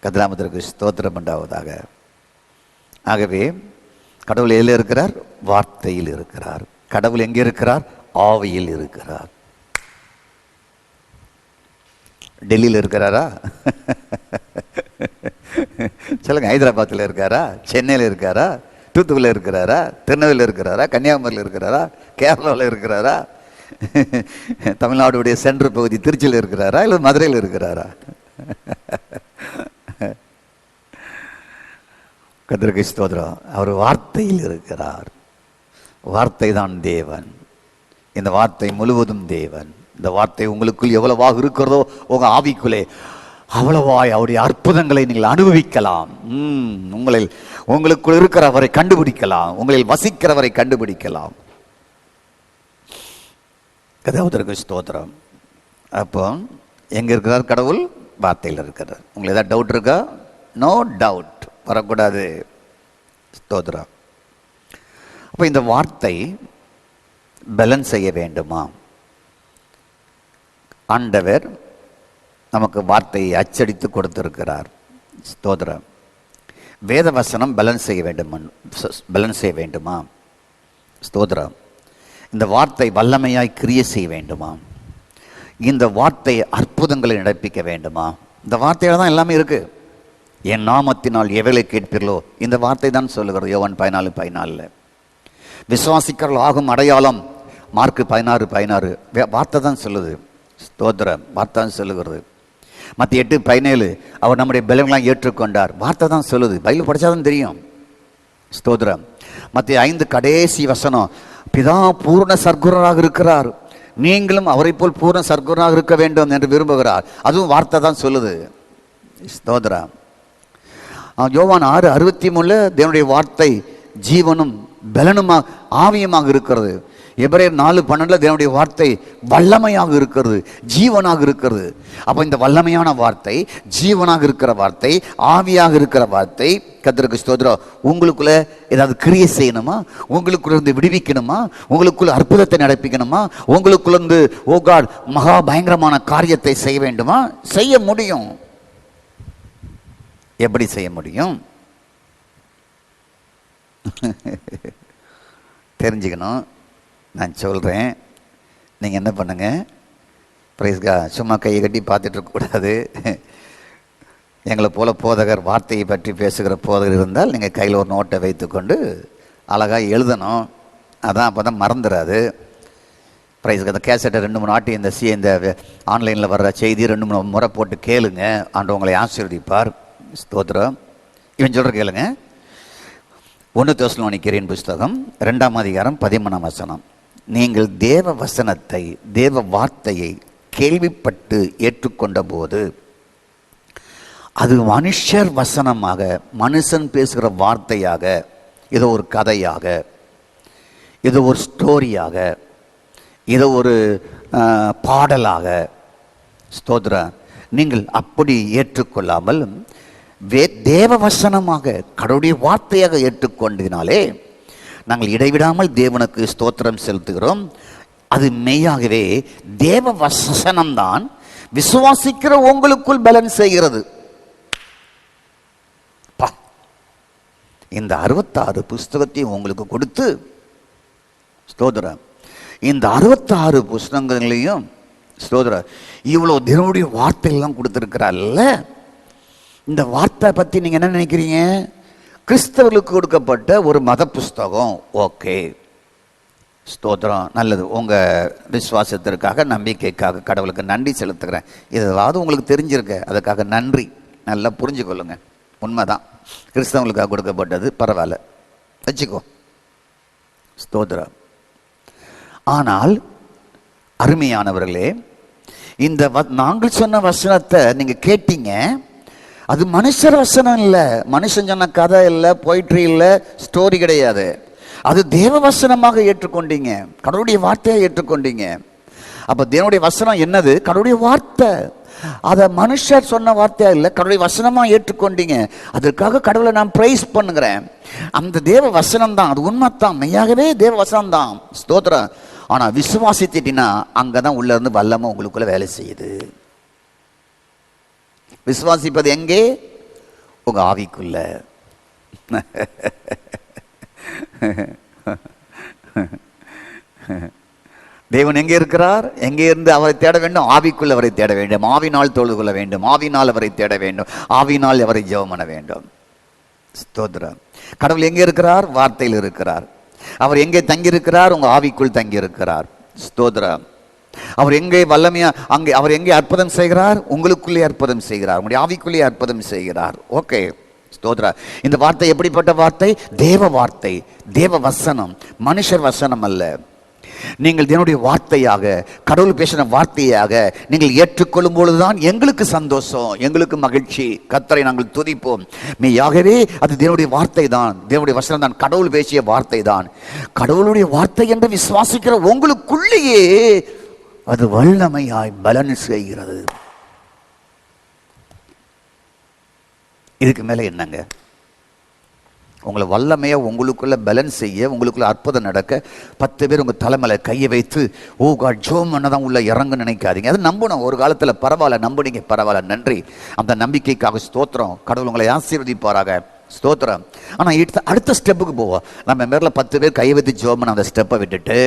கதிராமத்திற்கு ஸ்தோத்திரம் உண்டாவதாக. ஆகவே கடவுள் எதில் இருக்கிறார்? வார்த்தையில் இருக்கிறார். கடவுள் எங்கே இருக்கிறார்? ஆவியில் இருக்கிறார். டெல்லியில் இருக்கிறாரா? சொல்லுங்க. ஹைதராபாத்தில் இருக்காரா? சென்னையில் இருக்காரா? தூத்துக்குடியில் இருக்கிறாரா? திருநெல்வேலியில் இருக்கிறாரா? கன்னியாகுமரியில் இருக்கிறாரா? கேரளாவில் இருக்கிறாரா? தமிழ்நாடுடைய சென்ட்ரல் பகுதி திருச்சியில் இருக்கிறாரா? இல்லை மதுரையில் இருக்கிறாரா? கர்த்தருக்கு ஸ்தோத்திரம். அவர் வார்த்தையில் இருக்கிறார். வார்த்தை தான் தேவன். இந்த வார்த்தை முழுவதும் தேவன். இந்த வார்த்தை உங்களுக்குள் எவ்வளவாக இருக்கிறதோ உங்க ஆவிக்குள்ளே அவ்வளவாய் அவருடைய அற்புதங்களை நீங்கள் அனுபவிக்கலாம். உங்களுக்குள் இருக்கிறவரை கண்டுபிடிக்கலாம். உங்களில் வசிக்கிறவரை கண்டுபிடிக்கலாம். கர்த்தருக்கு ஸ்தோத்திரம். அப்போ எங்க இருக்கிறார் கடவுள்? வார்த்தையில் இருக்கிறார். உங்களுக்கு ஏதாவது டவுட் இருக்கா? நோ டவுட், வரக்கூடாது. ஸ்தோத்திரம். அப்போ இந்த வார்த்தை பேலன்ஸ் செய்ய வேண்டுமா? ஆண்டவர் நமக்கு வார்த்தையை அச்சடித்து கொடுத்திருக்கிறார். ஸ்தோத்திரம். வேத வசனம் பேலன்ஸ் செய்ய வேண்டுமா? ஸ்தோத்திரம். இந்த வார்த்தை வல்லமையாய் கிரியை செய்ய வேண்டுமா? இந்த வார்த்தை அற்புதங்களை நடப்பிக்க வேண்டுமா? இந்த வார்த்தையில தான் எல்லாமே இருக்கு. என் நாமத்தினால் எவளை கேட்பீர்களோ, இந்த வார்த்தை தான் சொல்லுகிறது. யோவான் 14:14. விசுவாசிக்கிறவர்கள் ஆகும் அடையாளம் மார்க் 16:16. வார்த்தை தான் சொல்லுது. ஸ்தோத்திரம். வார்த்தை தான் சொல்லுகிறது. மத்திய 8:17 அவர் நம்முடைய பலன்களாம் ஏற்றுக்கொண்டார். வார்த்தை தான் சொல்லுது. பைபிள் படித்தாதான் தெரியும். ஸ்தோத்திரம். மத்திய 5 கடைசி வசனம், பிதா பூர்ண சர்க்குணராக இருக்கிறார், நீங்களும் அவரை போல் பூர்ண சர்க்குணராக இருக்க வேண்டும் என்று விரும்புகிறார். அதுவும் வார்த்தை தான் சொல்லுது. ஸ்தோத்திரம். யோவான் 6:63 தேவனுடைய வார்த்தை ஜீவனும் பலனுமாக ஆவியமாக இருக்கிறது. எபிரேயர் 4:12 தேவனுடைய வார்த்தை வல்லமையாக இருக்கிறது, ஜீவனாக இருக்கிறது. அப்போ இந்த வல்லமையான வார்த்தை, ஜீவனாக இருக்கிற வார்த்தை, ஆவியாக இருக்கிற வார்த்தை, கர்த்தருக்கு ஸ்தோத்திரம். உங்களுக்குள்ள ஏதாவது கிரியை செய்யணுமா? உங்களுக்குள்ள இருந்து விடுவிக்கணுமா? உங்களுக்குள்ள அற்புதத்தை நடப்பிக்கணுமா? உங்களுக்குள்ள இருந்து ஓ காட் மகா பயங்கரமான காரியத்தை செய்ய வேண்டுமா? செய்ய முடியும். எப்படி செய்ய முடியும்? தெரிஞ்சுக்கணும். நான் சொல்கிறேன். நீங்கள் என்ன பண்ணுங்க, பிரைஸ்கா, சும்மா கையை கட்டி பார்த்துட்டு இருக்கக்கூடாது. எங்களை போல போதகர், வார்த்தையை பற்றி பேசுகிற போதகர் இருந்தால் நீங்கள் கையில் ஒரு நோட்டை வைத்துக்கொண்டு அழகாக எழுதணும். அதான் அப்போ தான் மறந்துடாது. பிரைஸ்க்கு அந்த கேசட்டை 2-3 ஆட்டி இந்த ஆன்லைனில் வர்ற செய்தி 2-3 முறை போட்டு கேளுங்க. ஆண்டு உங்களை ஆசீர்வதிப்பார். ஸ்தோத்திரம். இவன் சொல்கிற கேளுங்க. 1 தெசலோனிக்கேயரின் புஸ்தகம் 2ஆம் அதிகாரம் 13ஆம் வசனம். நீங்கள் தேவ வசனத்தை, தேவ வார்த்தையை கேள்விப்பட்டு ஏற்றுக்கொண்ட போது அது மனுஷர் வசனமாக, மனுஷன் பேசுகிற வார்த்தையாக, ஏதோ ஒரு கதையாக, ஏதோ ஒரு ஸ்டோரியாக, ஏதோ ஒரு பாடலாக, ஸ்தோத்திரம், நீங்கள் அப்படி ஏற்றுக்கொள்ளாமல் தேவ வசனமாக, கடவுளுடைய வார்த்தையாக ஏற்றுக்கொண்டதினாலே நாங்கள் இடைவிடாமல் தேவனுக்கு ஸ்தோத்திரம் செலுத்துகிறோம். அது மெய்யாகவே தேவ வசனம்தான் விசுவாசிக்கிற உங்களுக்குள் பலன் செய்கிறது. இந்த 66 புஸ்தகத்தையும் உங்களுக்கு கொடுத்து, ஸ்தோத்திரம், இந்த 66 புஸ்தகங்களையும் ஸ்தோத்திரம். இவ்வளோ தேவனுடைய வார்த்தையெல்லாம் கொடுத்துருக்கிறார்ல, இந்த வார்த்தை பற்றி நீங்கள் என்ன நினைக்கிறீங்க? கிறிஸ்தவர்களுக்கு கொடுக்கப்பட்ட ஒரு மத புஸ்தகம். ஓகே, ஸ்தோத்திரம், நல்லது. உங்கள் விசுவாசத்திற்காக, நம்பிக்கைக்காக கடவுளுக்கு நன்றி செலுத்துகிறேன். இதாவது உங்களுக்கு தெரிஞ்சிருக்க, அதுக்காக நன்றி. நல்லா புரிஞ்சுக்கொள்ளுங்க. உண்மைதான், கிறிஸ்தவங்களுக்காக கொடுக்கப்பட்டது, பரவாயில்ல, வச்சுக்கோ. ஸ்தோத்திரம். ஆனால் அருமையானவர்களே, இந்த நாங்கள் சொன்ன வசனத்தை நீங்கள் கேட்டீங்க. அது மனுஷர் வசனம் இல்லை, மனுஷன் சொன்ன கதை இல்லை, போயிட்ரி இல்லை, ஸ்டோரி கிடையாது. அது தேவ வசனமாக ஏற்றுக்கொண்டீங்க, கடவுளுடைய வார்த்தையை ஏற்றுக்கொண்டீங்க. அப்போ தேவனுடைய வசனம் என்னது? கடவுளுடைய வார்த்தை. அதை மனுஷர் சொன்ன வார்த்தையா இல்லை, கடவுளுடைய வசனமாக ஏற்றுக்கொண்டீங்க. அதற்காக கடவுளை நான் பிரைஸ் பண்ணுகிறேன். அந்த தேவ வசனம் தான், அது உண்மைத்தான், மெய்யாகவே தேவ வசனம் தான். ஸ்தோத்திரம். ஆனால் விசுவாசித்திட்டினா அங்கே தான் உள்ள இருந்து வல்லமை உங்களுக்குள்ள வேலை செய்யுது. விசுவாசிப்பது எங்கே? உங்க ஆவிக்குள்ள. தேவன் எங்கே இருக்கிறார்? எங்கே இருந்து அவரை தேட வேண்டும்? ஆவிக்குள் அவரை தேட வேண்டும். ஆவினால் தொழுது கொள்ள வேண்டும். ஆவினால் அவரை தேட வேண்டும். ஆவினால் அவரை ஜெபம் பண்ண வேண்டும். ஸ்தோத்திரம். கடவுள் எங்கே இருக்கிறார்? வார்த்தையில் இருக்கிறார். அவர் எங்கே தங்கி இருக்கிறார்? உங்க ஆவிக்குள் தங்கி இருக்கிறார். ஸ்தோத்திரம். அவர் எங்கே வல்லமையா, அங்கே அவர் எங்கே அற்புதம் செய்கிறார்? உங்களுக்குள்ளே அற்புதம் செய்கிறார், உங்களுடைய ஆவிக்குள்ளே அற்புதம் செய்கிறார். ஓகே, ஸ்தோத்திரம். இந்த வார்த்தை எப்படிப்பட்ட வார்த்தை? தேவ வார்த்தை, தேவ வசனம், மனுஷர் வசனம் அல்ல. நீங்கள் தேவனுடைய வார்த்தையாக, கடவுள் பேசின வார்த்தையாக நீங்கள் ஏற்றுக்கொள்ளும் பொழுதுதான் எங்களுக்கு சந்தோஷம், எங்களுக்கு மகிழ்ச்சி. கர்த்தரை நாங்கள் துதிப்போம். மெய்யாகவே அது தேவனுடைய வார்த்தை தான், தேவனுடைய வசனம் தான், கடவுள் பேசிய வார்த்தை தான். கடவுளுடைய வார்த்தை என்று விசுவாசிக்கிற உங்களுக்குள்ளேயே அது வல்லமையாய் பலன் செய்கிறது. இதுக்கு மேலே என்னங்க? உங்களை வல்லமையை உங்களுக்குள்ள பேலன்ஸ் செய்ய, உங்களுக்குள்ள அற்புதம் நடக்க 10 பேர் உங்கள் தலைமையில கையை வைத்து ஓ காட் ஜோம் பண்ணதான் உள்ள இறங்கு நினைக்காதீங்க. அது நம்பணும். ஒரு காலத்தில் பரவாயில்ல, நம்புனீங்க, பரவாயில்ல, நன்றி. அந்த நம்பிக்கைக்காக ஸ்தோத்திரம். கடவுள் உங்களை ஆசீர்வதிப்பாராக. ஸ்தோத்திரம். ஆனால் அடுத்த ஸ்டெப்புக்கு போவோம். நம்ம மேல 10 பேர் கையை வைத்து ஜோம் பண்ண அந்த ஸ்டெப்பை விட்டுட்டு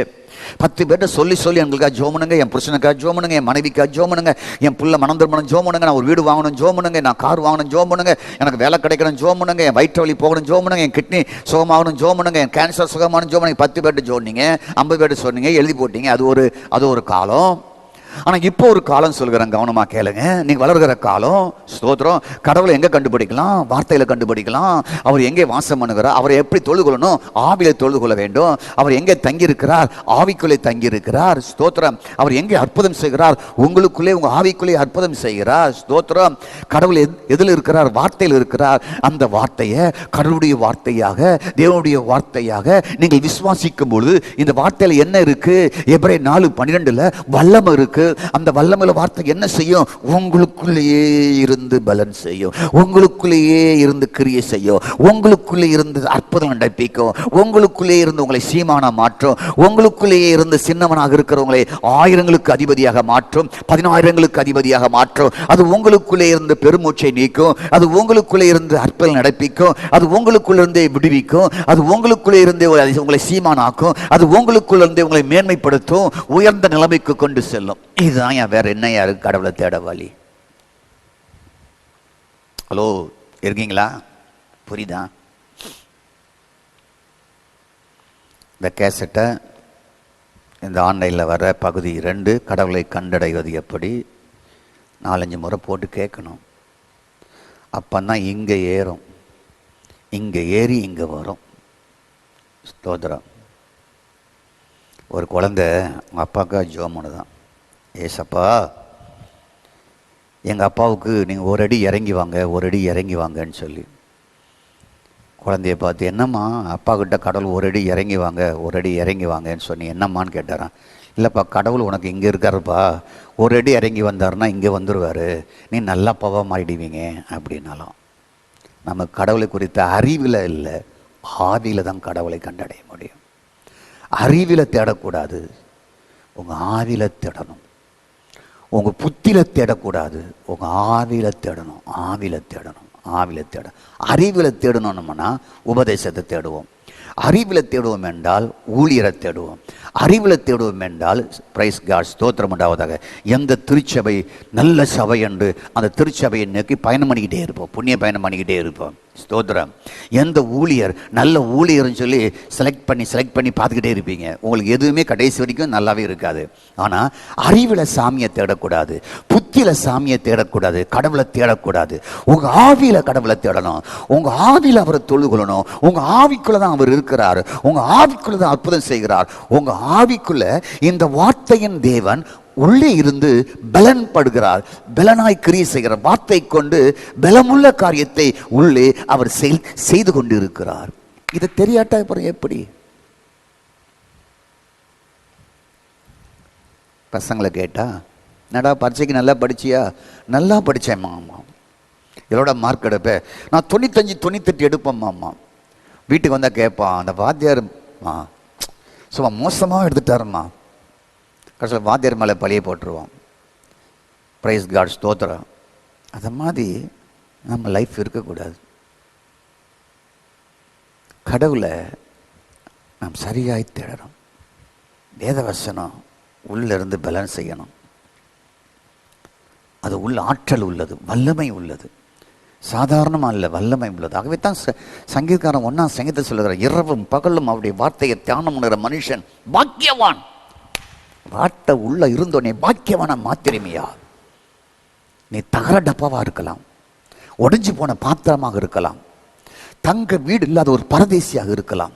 10 பேர்ட்ட சொல்லி எங்களுக்காக ஜோம் பண்ணுங்க, என் புருஷனுக்காக ஜோம் பண்ணுங்க, என் மனைவிக்காக ஜோம் பண்ணுங்க, என் புள்ள மனம் திரும்பணும் ஜோம் பண்ணுங்க, நான் ஒரு வீடு வாங்கணும் ஜோம் பண்ணுங்க, நான் கார் வாங்கணும் ஜோம் பண்ணுங்க, எனக்கு வேலை கிடைக்கணும் ஜோம் பண்ணுங்க, என் வயிற்று வலி போகணும் ஜோம் பண்ணுங்க, என் கிட்னி சுகமாகணும் ஜோம் பண்ணுங்க, என் கேன்சர் சுகமாகணும் ஜோம் பண்ணுங்க. 10 பேர்ட்ட ஜோன்னீங்க, 50 பேர்ட்ட சொன்னீங்க, எழுதி போட்டீங்க. அது ஒரு காலம். ஆனால் இப்போ ஒரு காலம் சொல்கிறேன், கவனமாக கேளுங்க. நீங்கள் வளர்கிற காலம். ஸ்தோத்திரம். கடவுளை எங்கே கண்டுபிடிக்கலாம்? வார்த்தையில் கண்டுபிடிக்கலாம். அவர் எங்கே வாசம் பண்ணுகிறார்? அவரை எப்படி தொழுது கொள்ளணும்? ஆவியில் தொழுது கொள்ள வேண்டும். அவர் எங்கே தங்கியிருக்கிறார்? ஆவிக்குள்ளே தங்கியிருக்கிறார். ஸ்தோத்திரம். அவர் எங்கே அற்புதம் செய்கிறார்? உங்களுக்குள்ளே, உங்கள் ஆவிக்குள்ளே அற்புதம் செய்கிறார். ஸ்தோத்திரம். கடவுள் எதில் இருக்கிறார்? வார்த்தையில் இருக்கிறார். அந்த வார்த்தையை கடவுளுடைய வார்த்தையாக, தேவனுடைய வார்த்தையாக நீங்கள் விசுவாசிக்கும் பொழுது இந்த வார்த்தையில் என்ன இருக்கு? எபிரேயர் 4:12 வல்லமை இருக்கு. அந்த வல்லமையுள்ள வார்த்தை என்ன செய்யும்? உங்களுக்குள்ளேயே இருந்து பலன் செய்யும், உங்களுக்குள்ளேயே இருந்து கிரியை செய்யும், உங்களுக்குள்ளே இருந்து அற்புதம் நடப்பிக்கும், உங்களுக்குள்ளே இருந்து உங்களை சீமானா மாற்றும், உங்களுக்குள்ளேயே இருந்து சின்னவனாக இருக்கிறவங்களை 1000ங்களுக்கு அதிபதியாக மாற்றும், 10000ங்களுக்கு அதிபதியாக மாற்றும். அது உங்களுக்குள்ளே இருந்து பெருமூச்சை நீக்கும், அது உங்களுக்குள்ளே இருந்து அற்புதம் நடப்பிக்கும், அது உங்களுக்குள்ளே இருந்தே விடுவிக்கும், அது உங்களுக்குள்ளே இருந்தே உங்களை சீமானாக்கும், அது உங்களுக்குள்ளே இருந்தே உங்களை மேன்மைப்படுத்தும், உயர்ந்த நிலைமைக்கு கொண்டு செல்லும். இதுதான் வேற என்ன யாருக்கு கடவுளை தேட வழி? ஹலோ, இருக்கீங்களா? புரியுதா? இந்த கேசட்டை, இந்த ஆன்லைனில் வர பகுதி 2 கடவுளை கண்டடைவது எப்படி 4-5 முறை போட்டு கேட்கணும். அப்பந்தான் இங்கே ஏறும், இங்கே ஏறி இங்கே வரும். ஸ்தோத்திரம். ஒரு குழந்தை அவங்க அப்பாவுக்கா ஜோமனு தான், ஏசப்பா எங்கள் அப்பாவுக்கு நீங்கள் ஒரு அடி இறங்கி வாங்க, ஒரு அடி இறங்கி வாங்கன்னு சொல்லி குழந்தைய பார்த்து, என்னம்மா அப்பா கிட்ட கடவுள் ஒரு அடி இறங்கி வாங்க, ஒரு அடி இறங்கி வாங்கன்னு சொன்னி என்னம்மான்னு கேட்டாரான். இல்லைப்பா, கடவுள் உனக்கு இங்கே இருக்காருப்பா, ஒரு அடி இறங்கி வந்தாருன்னா இங்கே வந்துடுவார், நீ நல்ல அப்பாவாக மாறிடுவீங்க அப்படின்னாலும். நம்ம கடவுளை குறித்த அறிவில் இல்லை, ஆவியில் தான் கடவுளை கண்டடைய முடியும். அறிவில் தேடக்கூடாது, உங்கள் ஆவியில் தேடணும். உங்கள் புத்தியில் தேடக்கூடாது, உங்கள் ஆவியில் தேடணும். ஆவியில் தேடணும், ஆவியில் தேடணும். அறிவில் தேடணும்னா உபதேசத்தை தேடுவோம். அறிவில் தேடுவோம் என்றால் ஊழியரை தேடுவோம். அறிவில் தேடுவோம் என்றால் பிரைஸ் காட், ஸ்தோத்திரம் உண்டாவதாக, எந்த திருச்சபை நல்ல சபை என்று அந்த திருச்சபையை நோக்கி பயணம் பண்ணிக்கிட்டே இருப்போம், புண்ணிய பயணம் பண்ணிக்கிட்டே இருப்போம். ஸ்தோத்திரம். எந்த ஊழியர் நல்ல ஊழியர்னு சொல்லி செலக்ட் பண்ணி பார்த்துக்கிட்டே இருப்பீங்க. உங்களுக்கு எதுவுமே கடைசி வரைக்கும் நல்லாவே இருக்காது. ஆனால் அறிவில் சாமியை தேடக்கூடாது, புத்தியில் சாமியை தேடக்கூடாது, கடவுளை தேடக்கூடாது. உங்கள் ஆவியில் கடவுளை தேடணும். உங்கள் ஆவியில் அவரை தொழுகொள்ளணும். உங்கள் ஆவிக்குள்ளே தான் அவர் இருக்கிறார். உங்கள் ஆவிக்குள்ளே தான் அற்புதம் செய்கிறார். உங்கள் ஆவிக்குள்ள இந்த வார்த்தையின் தேவன் உள்ளே இருந்து பலன் படுகிறார், பலனாய் கிரியை செய்கிறார். வார்த்தை கொண்டு பலமுள்ள காரியத்தை உள்ளே அவர் செய்து கொண்டு இருக்கிறார். இதை தெரியாட்டா அப்புறம் எப்படி? பசங்களை கேட்டா, என்னடா பரீட்சைக்கு நல்லா படிச்சியா? நல்லா படித்தேன் மாமா. இதோட மார்க் எடுப்பேன், நான் 95 98 எடுப்பேன் மாமா. வீட்டுக்கு வந்தால் கேட்பான், அந்த வாத்தியார் சும்மா மோசமாக எடுத்துட்டாருமா. கடைசியில் வாத்தியார் மேலே பழிய போட்டுருவோம். பிரைஸ் காட், ஸ்தோத்திரம். அது மாதிரி நம்ம லைஃப் இருக்கக்கூடாது. கடவுளை நாம் சரியாய் தேடணும். வேதவசனம் உள்ளிருந்து பலன் செய்யணும். அது உள்ள ஆற்றல் உள்ளது, வல்லமை உள்ளது, சாதாரணமாக இல்லை, வல்லமை உள்ளது. ஆகவே தான் சங்கீதக்காரன் 1ஆம் சங்கீதத்தில் சொல்லுகிறார், இரவும் பகலும் அவருடைய வார்த்தையை தியானம் பண்ணுகிற மனுஷன் பாக்கியவான். வார்த்தை உள்ள இருந்தோடனே பாக்கியவான மாத்திரமையா? நீ தகர டப்பாவாக இருக்கலாம், உடைஞ்சு போன பாத்திரமாக இருக்கலாம், தங்க வீடு இல்லாத ஒரு பரதேசியாக இருக்கலாம்,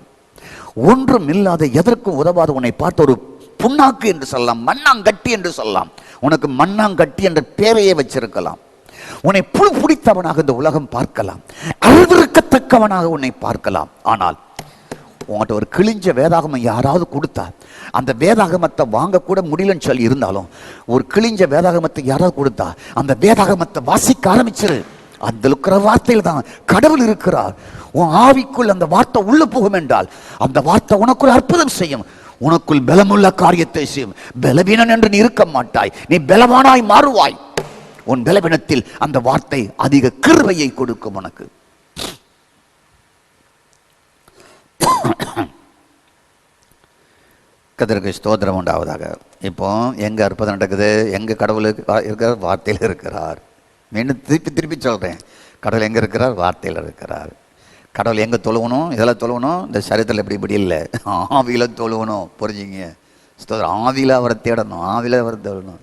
ஒன்றும் இல்லாத எதற்கும் உதவாத உன்னை பார்த்த ஒரு புண்ணாக்கு என்று சொல்லலாம், மண்ணாங்கட்டி என்று சொல்லலாம். உனக்கு மண்ணாங்கட்டி என்ற பேரையே வச்சிருக்கலாம். உன்னை புழு பிடித்தவனாக இந்த உலகம் பார்க்கலாம், அழுவிருக்கத்தக்கவனாக உன்னை பார்க்கலாம். ஆனால் உங்கள்கிட்ட ஒரு கிழிஞ்ச வேதாகமம் யாராவது கொடுத்தா, அந்த வேதாகமத்தை வாங்கக்கூட முடியலன்னு சொல்லி இருந்தாலும், ஒரு கிழிஞ்ச வேதாகமத்தை யாராவது கொடுத்தா அந்த வேதாகமத்தை வாசிக்க ஆரம்பிச்சிரு. அந்த இருக்கிற வார்த்தையில் தான் கடவுள் இருக்கிறார். உன் ஆவிக்குள் அந்த வார்த்தை உள்ள போகும் என்றால் அந்த வார்த்தை உனக்குள் அற்புதம் செய்யும், உனக்குள் பலமுள்ள காரியத்தை செய்யும். பலவீனன் என்று நீ இருக்க மாட்டாய், நீ பலவானாய் மாறுவாய். உன் பலவீனத்தில் அந்த வார்த்தை அதிக கிருபையை கொடுக்கும் உனக்கு. கர்த்தருக்கு ஸ்தோத்திரம் உண்டாவதாக. இப்போ எங்க அற்புதம் நடக்குது? எங்க கடவுளுக்கு இருக்கிறார்? வார்த்தையில் இருக்கிறார். மீண்டும் திருப்பி சொல்றேன், கடவுள் எங்க இருக்கிறார்? வார்த்தையில் இருக்கிறார். கடவுள் எங்க தொழுவணும்? இதெல்லாம் தொழுவணும். இந்த சரீரத்தில் இப்படி இல்லை, ஆவியில தொழுவணும். புரிஞ்சுங்க? ஸ்தோத்திரம். ஆவியில அவரை தேடணும், ஆவியில அவரை தேடணும்.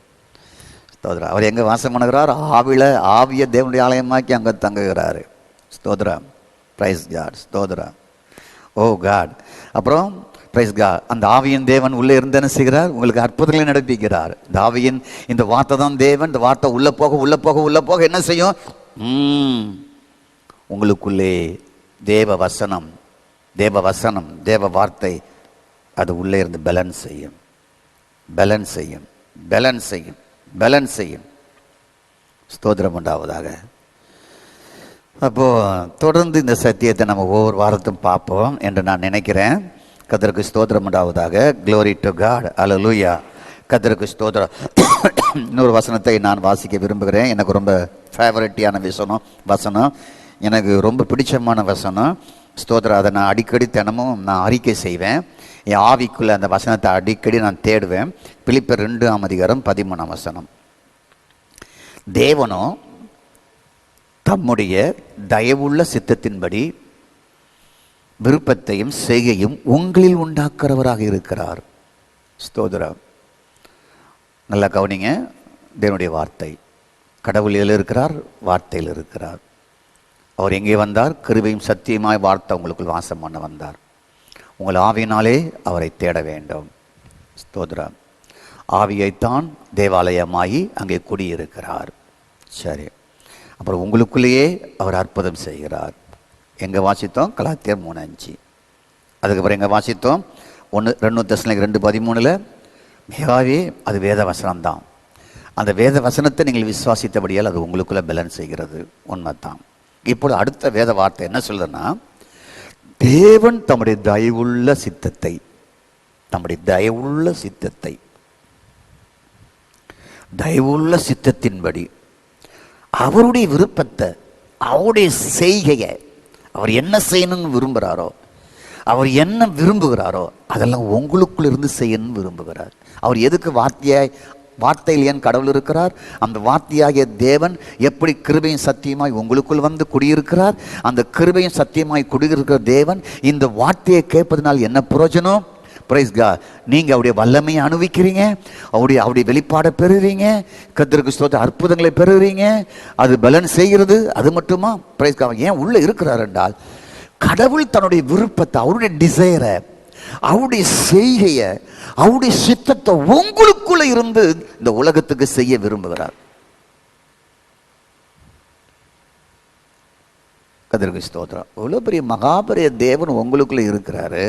ஸ்தோத்திரம். அவர் எங்க வாசம் பண்ணுகிறார்? ஆவியில. ஆவிய தேவனுடைய ஆலயமாக்கி அங்க தங்குகிறாரு. ஸ்தோத்திரம். பிரைஸ் காட், ஸ்தோத்திரம். ஓ காட். அப்புறம் பிரைஸ் காட், அந்த ஆவியின் தேவன் உள்ளே இருந்து என்ன செய்கிறார்? உங்களுக்கு அற்புதங்களை நடப்பிக்கிறார். இந்த ஆவியின் இந்த வார்த்தை தான் தேவன். இந்த வார்த்தை உள்ள போக உள்ள போக உள்ள போக என்ன செய்யும்? உங்களுக்குள்ளே தேவ வசனம், தேவ வசனம், தேவ வார்த்தை அது உள்ளே இருந்து பேலன்ஸ் செய்யும், பேலன்ஸ் செய்யும், பேலன்ஸ் செய்யும், பேலன்ஸ் செய்யும். ஸ்தோத்திரம் உண்டாவதாக. அப்போ தொடர்ந்து இந்த சத்தியத்தை நம்ம ஒவ்வொரு வாரத்தும் பார்ப்போம் என்று நான் நினைக்கிறேன். கர்த்தருக்கு ஸ்தோத்திரம் உண்டாவதாக. Glory to God. அல்லேலூயா. கர்த்தருக்கு ஸ்தோத்திரம். இன்னொரு வசனத்தை நான் வாசிக்க விரும்புகிறேன். எனக்கு ரொம்ப ஃபேவரட்டியான வசனம், எனக்கு ரொம்ப பிடிச்சமான வசனம். ஸ்தோத்திரம். அதை நான் அடிக்கடி தினமும் நான் அறிக்கை செய்வேன். என் ஆவிக்குள்ள அந்த வசனத்தை அடிக்கடி நான் தேடுவேன். பிலிப்பியர் 2ஆம் அதிகாரம் 13ஆம் வசனம். தேவனோ தம்முடைய தயவுள்ள சித்தத்தின்படி விருப்பத்தையும் செய்கையும் உங்களில் உண்டாக்குறவராக இருக்கிறார். ஸ்தோத்திரம். நல்லா கவனிங்க. தேவனுடைய வார்த்தை, கடவுள் எதில் இருக்கிறார்? வார்த்தையில் இருக்கிறார். அவர் எங்கே வந்தார்? கிருபையும் சத்தியமாய் வார்த்தை உங்களுக்குள் வாசம் பண்ண வந்தார். உங்கள் ஆவியினாலே அவரை தேட வேண்டும். ஸ்தோத்திரம். ஆவியைத்தான் தேவாலயமாகி அங்கே குடியிருக்கிறார். சரி. அப்புறம் உங்களுக்குள்ளேயே அவர் அற்புதம் செய்கிறார். எங்கே வாசித்தோம்? கலாத்தியர் 3:5. அதுக்கப்புறம் எங்கே வாசித்தோம்? 2 தெசலோனிக்கேயர் 2:13. மிகாவே அது வேத வசனம்தான். அந்த வேத வசனத்தை நீங்கள் விசுவாசித்தபடியால் அது உங்களுக்குள்ளே பேலன்ஸ் செய்கிறது. உண்மைத்தான். இப்போது அடுத்த வேத வார்த்தை என்ன சொல்லுதுன்னா, தேவன் தம்முடைய தயவுள்ள சித்தத்தை, தம்முடைய தயவுள்ள சித்தத்தை, தயவுள்ள சித்தத்தின்படி அவருடைய விருப்பத்தை, அவருடைய செய்கையை, அவர் என்ன செய்யணும்னு விரும்புகிறாரோ அவர் என்ன விரும்புகிறாரோ அதெல்லாம் உங்களுக்குள் இருந்து செய்யணும்னு விரும்புகிறார். அவர் எதுக்கு வார்த்தையில் ஏன் கடவுள் இருக்கிறார்? அந்த வார்த்தையாகிய தேவன் எப்படி கிருபையும் சத்தியமாய் உங்களுக்குள் வந்து குடியிருக்கிறார். அந்த கிருபையும் சத்தியமாய் குடியிருக்கிற தேவன் இந்த வார்த்தையை கேட்பதனால் என்ன பிரயோஜனம்? Praise God. நீங்க அவருடைய வல்லமையை அனுபவிக்கிறீங்க, அவருடைய வெளிப்பாடை பெறுவீங்க, கர்த்தருக்கு ஸ்தோத்திரம், அற்புதங்களை பெறுவீங்க. அது பலன் செய்கிறது. அது மட்டுமா? Praise God. ஏன் உள்ள இருக்கிறார் என்றால் கடவுள் தன்னுடைய விருப்பத்தை, அவருடைய டிசைரை, அவருடைய செய்கையை, அவருடைய சித்தத்தை உங்களுக்குள்ள இருந்து இந்த உலகத்துக்கு செய்ய விரும்புகிறார். கர்த்தருக்கு ஸ்தோத்திரம். இவ்வளவு பெரிய மகாபெரிய தேவன் உங்களுக்குள்ள இருக்கிறாரு,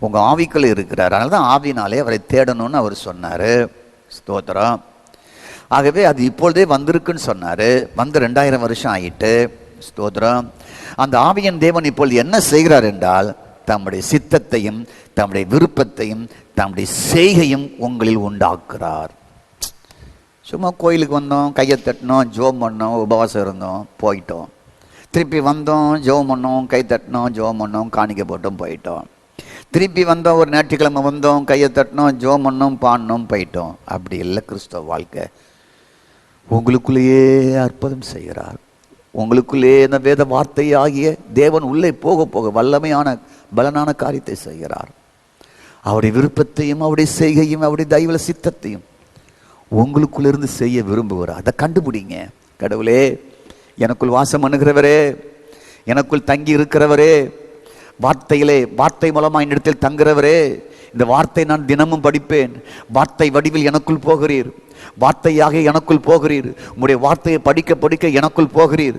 உங்க ஆவிக்குள்ள இருக்கிறார். அதனால தான் ஆவினாலே அவரை தேடணும்னு அவர் சொன்னாரு. ஸ்தோத்திரம். ஆகவே அது இப்பொழுதே வந்திருக்குன்னு சொன்னாரு. வந்து 2000 வருஷம் ஆயிட்டு. ஸ்தோத்திரம். அந்த ஆவியின் தேவன் இப்பொழுது என்ன செய்கிறார் என்றால் தம்முடைய சித்தத்தையும் தம்முடைய விருப்பத்தையும் தம்முடைய செய்கையும் உங்களில் உண்டாக்குறார். சும்மா கோயிலுக்கு வந்தோம், கையை தட்டினோம், ஜோம் பண்ணோம், உபவாசம் இருந்தோம், போயிட்டோம். திருப்பி வந்தோம், ஜோம் பண்ணோம், கை தட்டினோம், ஜோம் பண்ணோம், காணிக்க போட்டோம், போயிட்டோம். திருப்பி வந்தோம், ஒரு ஞாயிற்றுக்கிழமை வந்தோம், கையை தட்டினோம், ஜோம் பண்ணோம், பாடினோம், போயிட்டோம். அப்படி இல்லை கிறிஸ்தவ வாழ்க்கை. உங்களுக்குள்ளேயே அற்புதம் செய்கிறார். உங்களுக்குள்ளே இந்த வேத வார்த்தை ஆகிய தேவன் உள்ளே போக போக வல்லமையான பலனான காரியத்தை செய்கிறார். அவருடைய விருப்பத்தையும் அவருடைய செய்கையும் அவருடைய தெய்வ சித்தத்தையும் உங்களுக்குள்ளிருந்து செய்ய விரும்புகிறார். அதை கண்டுபிடிங்க. கடவுளே, எனக்குள் வாசம் பண்ணுகிறவரே, எனக்குள் தங்கி இருக்கிறவரே, வார்த்தை மூலமாக என்னிடத்தில் தங்குகிறவரே, இந்த வார்த்தை நான் தினமும் படிப்பேன். வார்த்தை வடிவில் எனக்குள் போகிறீர், வார்த்தையாக எனக்குள் போகிறீர். உம்முடைய வார்த்தையை படிக்க படிக்க எனக்குள் போகிறீர்,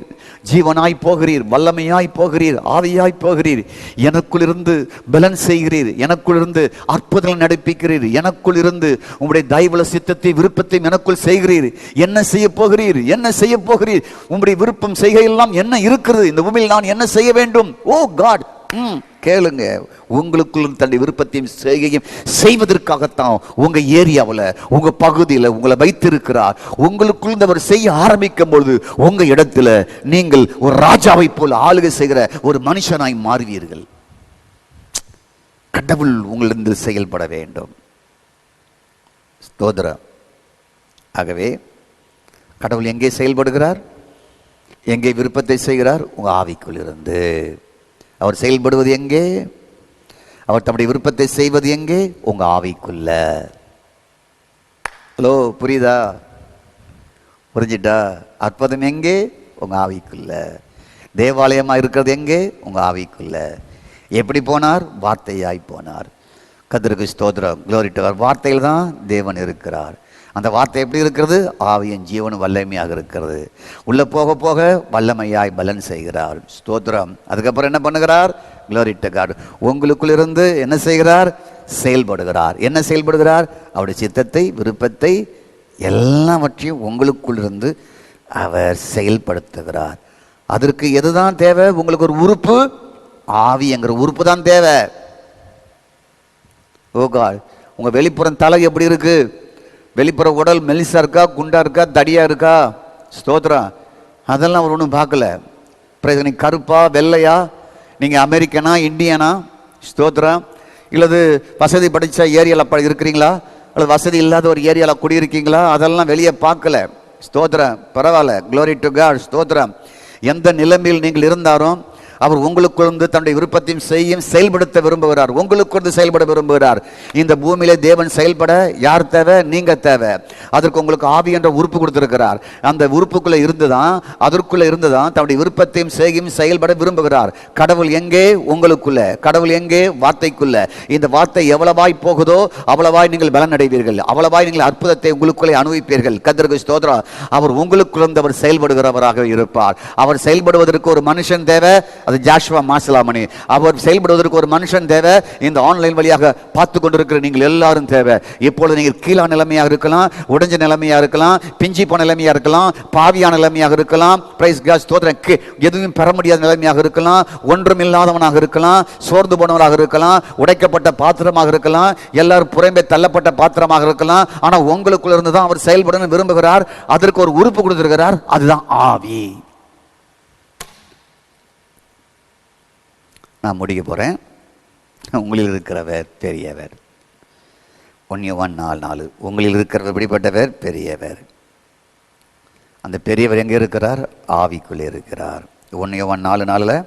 ஜீவனாய் போகிறீர், வல்லமையாய் போகிறீர், ஆவியாய் போகிறீர். எனக்குள் இருந்து பலன் செய்கிறீர், எனக்குள் இருந்து அற்புதங்கள் நடப்பிக்கிறீர், எனக்குள் இருந்து உம்முடைய தெய்வ சித்தத்தை விருப்பத்தையும் எனக்குள் செய்கிறீர். என்ன செய்ய போகிறீர்? என்ன செய்ய போகிறீர்? உம்முடைய விருப்பம் செய்கையெல்லாம் என்ன இருக்கிறது? இந்த பூமியில் நான் என்ன செய்ய வேண்டும்? ஓ காட், கேளுங்க. உங்களுக்குள்ள தன்னுடைய விருப்பத்தையும் செய்கையும் செய்வதற்காகத்தான் உங்க ஏரியாவில், உங்க பகுதியில் உங்களை வைத்திருக்கிறார். உங்களுக்குள்ள அவர் செய்ய ஆரம்பிக்கும் பொழுது உங்க இடத்துல நீங்கள் ஒரு ராஜாவை போல ஆளுகை செய்கிற ஒரு மனுஷனாய் மாறுவீர்கள். கடவுள் உங்களிருந்து செயல்பட வேண்டும். ஸ்தோத்திரம். ஆகவே கடவுள் எங்கே செயல்படுகிறார்? எங்கே விருப்பத்தை செய்கிறார்? உங்க ஆவிக்குள் இருந்து. அவர் செயல்படுவது எங்கே? அவர் தம்முடைய விருப்பத்தை செய்வது எங்கே? உங்க ஆவிக்குள்ள. ஹலோ, புரியுதா? புரிஞ்சிட்டா? அற்புதம் எங்கே? உங்க ஆவிக்குள்ள. தேவாலயமா இருக்கிறது எங்கே? உங்க ஆவிக்குள்ள. எப்படி போனார்? வார்த்தையாய் போனார். கர்த்தருக்கு ஸ்தோத்திரம். Glory to God. வார்த்தையில் தான் தேவன் இருக்கிறார். அந்த வார்த்தை எப்படி இருக்கிறது? ஆவியின் ஜீவனும் வல்லமையாக இருக்கிறது. உள்ள போக போக வல்லமையாய் பலன் செய்கிறார். ஸ்தோத்திரம். அதுக்கப்புறம் என்ன பண்ணுகிறார்? Glory to God. உங்களுக்குள் இருந்து என்ன செய்கிறார்? செயல்படுகிறார். என்ன செயல்படுகிறார்? அவருடைய சித்தத்தை, விருப்பத்தை எல்லாவற்றையும் உங்களுக்குள் இருந்து அவர் செயல்படுத்துகிறார். அதற்கு எதுதான் தேவை? உங்களுக்கு ஒரு உறுப்பு, ஆவி என்கிற உறுப்பு தான் தேவை. ஓ காட். உங்க வெளிப்புறம் தலை எப்படி இருக்கு? வெளிப்புற உடல் மெலிசா இருக்கா, குண்டா இருக்கா, தடியா இருக்கா? ஸ்தோத்திரம். அதெல்லாம் அவர் ஒன்றும் பார்க்கல. நீ கருப்பா, வெள்ளையா, நீங்க அமெரிக்கனா, இந்தியனா? ஸ்தோத்திரம். இல்லது வசதி படித்த ஏரியாவில் இருக்கிறீங்களா, அல்லது வசதி இல்லாத ஒரு ஏரியாவில் குடியிருக்கீங்களா? அதெல்லாம் வெளியே பார்க்கல. ஸ்தோத்திரம். பரவாயில்ல. Glory to God. ஸ்தோத்திரம். எந்த நிலைமையில் நீங்கள் இருந்தாலும் அவர் உங்களுக்குள்ள தன்னுடைய விருப்பத்தையும் செய்யும் செயல்படுத்த விரும்புகிறார். உங்களுக்குள்ள செயல்பட விரும்புகிறார். இந்த பூமியிலே தேவன் செயல்பட யார் தேவை? நீங்க தேவை. அதற்கு உங்களுக்கு ஆவி என்ற உறுப்பு கொடுத்திருக்கிறார். அந்த உறுப்புக்குள்ள இருந்துதான், அதற்குள்ள இருந்துதான் தன்னுடைய விருப்பத்தையும் செய்யும் செயல்பட விரும்புகிறார். கடவுள் எங்கே? உங்களுக்குள்ள. கடவுள் எங்கே? வார்த்தைக்குள்ள. இந்த வார்த்தை எவ்வளவாய் போகுதோ அவ்வளவாய் நீங்கள் பலன் அடைவீர்கள், அவ்வளவாய் நீங்கள் அற்புதத்தை உங்களுக்குள்ளே அனுபவிப்பீர்கள். கர்த்தருக்கு ஸ்தோத்திரம். அவர் உங்களுக்குள்ள அவர் செயல்படுகிறவராக இருப்பார். அவர் செயல்படுவதற்கு ஒரு மனுஷன் தேவை. அது ஜாஷுவா மாசலாமணி. அவர் செயல்படுவதற்கு ஒரு மனுஷன் தேவை. இந்த ஆன்லைன் வழியாக பார்த்து கொண்டிருக்கிற நீங்கள் எல்லாரும் தேவை. இப்பொழுது நீங்கள் கீழா நிலைமையாக இருக்கலாம், உடைஞ்ச நிலைமையாக இருக்கலாம், பிஞ்சி போன நிலைமையாக இருக்கலாம், பாவியான நிலைமையாக இருக்கலாம், பிரைஸ் காட் ஸ்தோத்திரம், எதுவும் பெற முடியாத நிலைமையாக இருக்கலாம், ஒன்றும் இல்லாதவனாக இருக்கலாம், சோர்ந்து போனவனாக இருக்கலாம், உடைக்கப்பட்ட பாத்திரமாக இருக்கலாம், எல்லாரும் புறம்பே தள்ளப்பட்ட பாத்திரமாக இருக்கலாம். ஆனால் உங்களுக்குள்ள இருந்து தான் அவர் செயல்படணும் விரும்புகிறார். அதற்கு ஒரு உறுப்பு கொடுத்திருக்கிறார். அதுதான் ஆவி. நான் முடிக்க போகிறேன். உங்களில் இருக்கிறவர் பெரியவர். 1 யோவான் 4:4. உங்களில் இருக்கிறவர் எப்படிப்பட்டவர்? பெரியவர். அந்த பெரியவர் எங்கே இருக்கிறார்? ஆவிக்குள்ளே இருக்கிறார். 1 யோவான் 4:4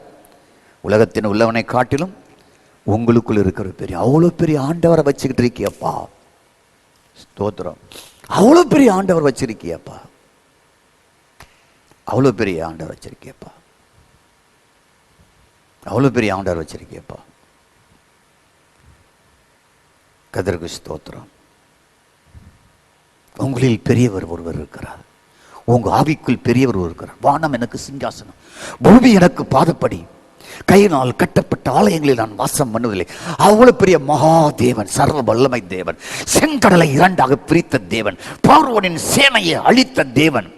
உலகத்தின் உள்ளவனை காட்டிலும் உங்களுக்குள் இருக்கிற பெரிய, அவ்வளோ பெரிய ஆண்டவரை வச்சுக்கிட்டு இருக்கியப்பா. ஸ்தோத்திரம். அவ்வளோ பெரிய ஆண்டவர் வச்சிருக்கியப்பா. அவ்வளோ பெரிய ஆண்டவர் வச்சிருக்கியப்பா. அவ்வளோ பெரிய ஆண்டவர் வச்சிருக்கியப்பா. கர்த்தருக்கு ஸ்தோத்திரம். உங்களில் பெரியவர் ஒருவர் இருக்கிறார். உங்க ஆவிக்குள் பெரியவர் இருக்கிறார். வானம் எனக்கு சிங்காசனம், பூமி எனக்கு பாதப்படி, கையினால் கட்டப்பட்ட ஆலயங்களில் நான் வாசம் பண்ணுவதில்லை. அவ்வளவு பெரிய மகா தேவன், சர்வ வல்லமை தேவன், செங்கடலை 2ஆக பிரித்த தேவன், பார்வோனின் சேனையை அழித்த தேவன்.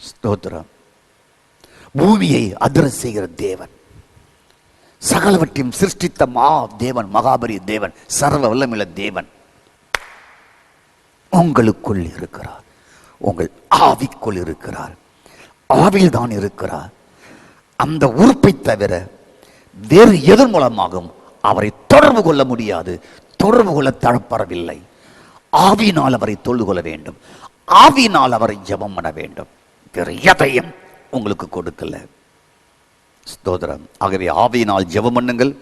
ஸ்தோத்திரம். பூமியை அதிர செய்கிற தேவன், சகலவற்றையும் சிருஷ்டித்த தேவன், மகாபரி தேவன், சர்வ வல்லமையுள்ள தேவன் உங்களுக்குள் இருக்கிறார். உங்கள் ஆவிக்குள் இருக்கிறார். ஆவியில் தான் இருக்கிறார். அந்த உறுப்பை தவிர வேறு எதன் மூலமாகவும் அவரை தொடர்பு கொள்ள முடியாது. தொடர்பு கொள்ள தரப்படவில்லை. ஆவியினால் அவரை தொழுது கொள்ள வேண்டும். ஆவியினால் அவரை ஜெபம் பண்ண வேண்டும். வேறு எதையும் உங்களுக்கு கொடுக்கல. ஸ்தோத்திரம். ஆகவே ஆவியினால் ஜெபம் பண்ணுங்கள்,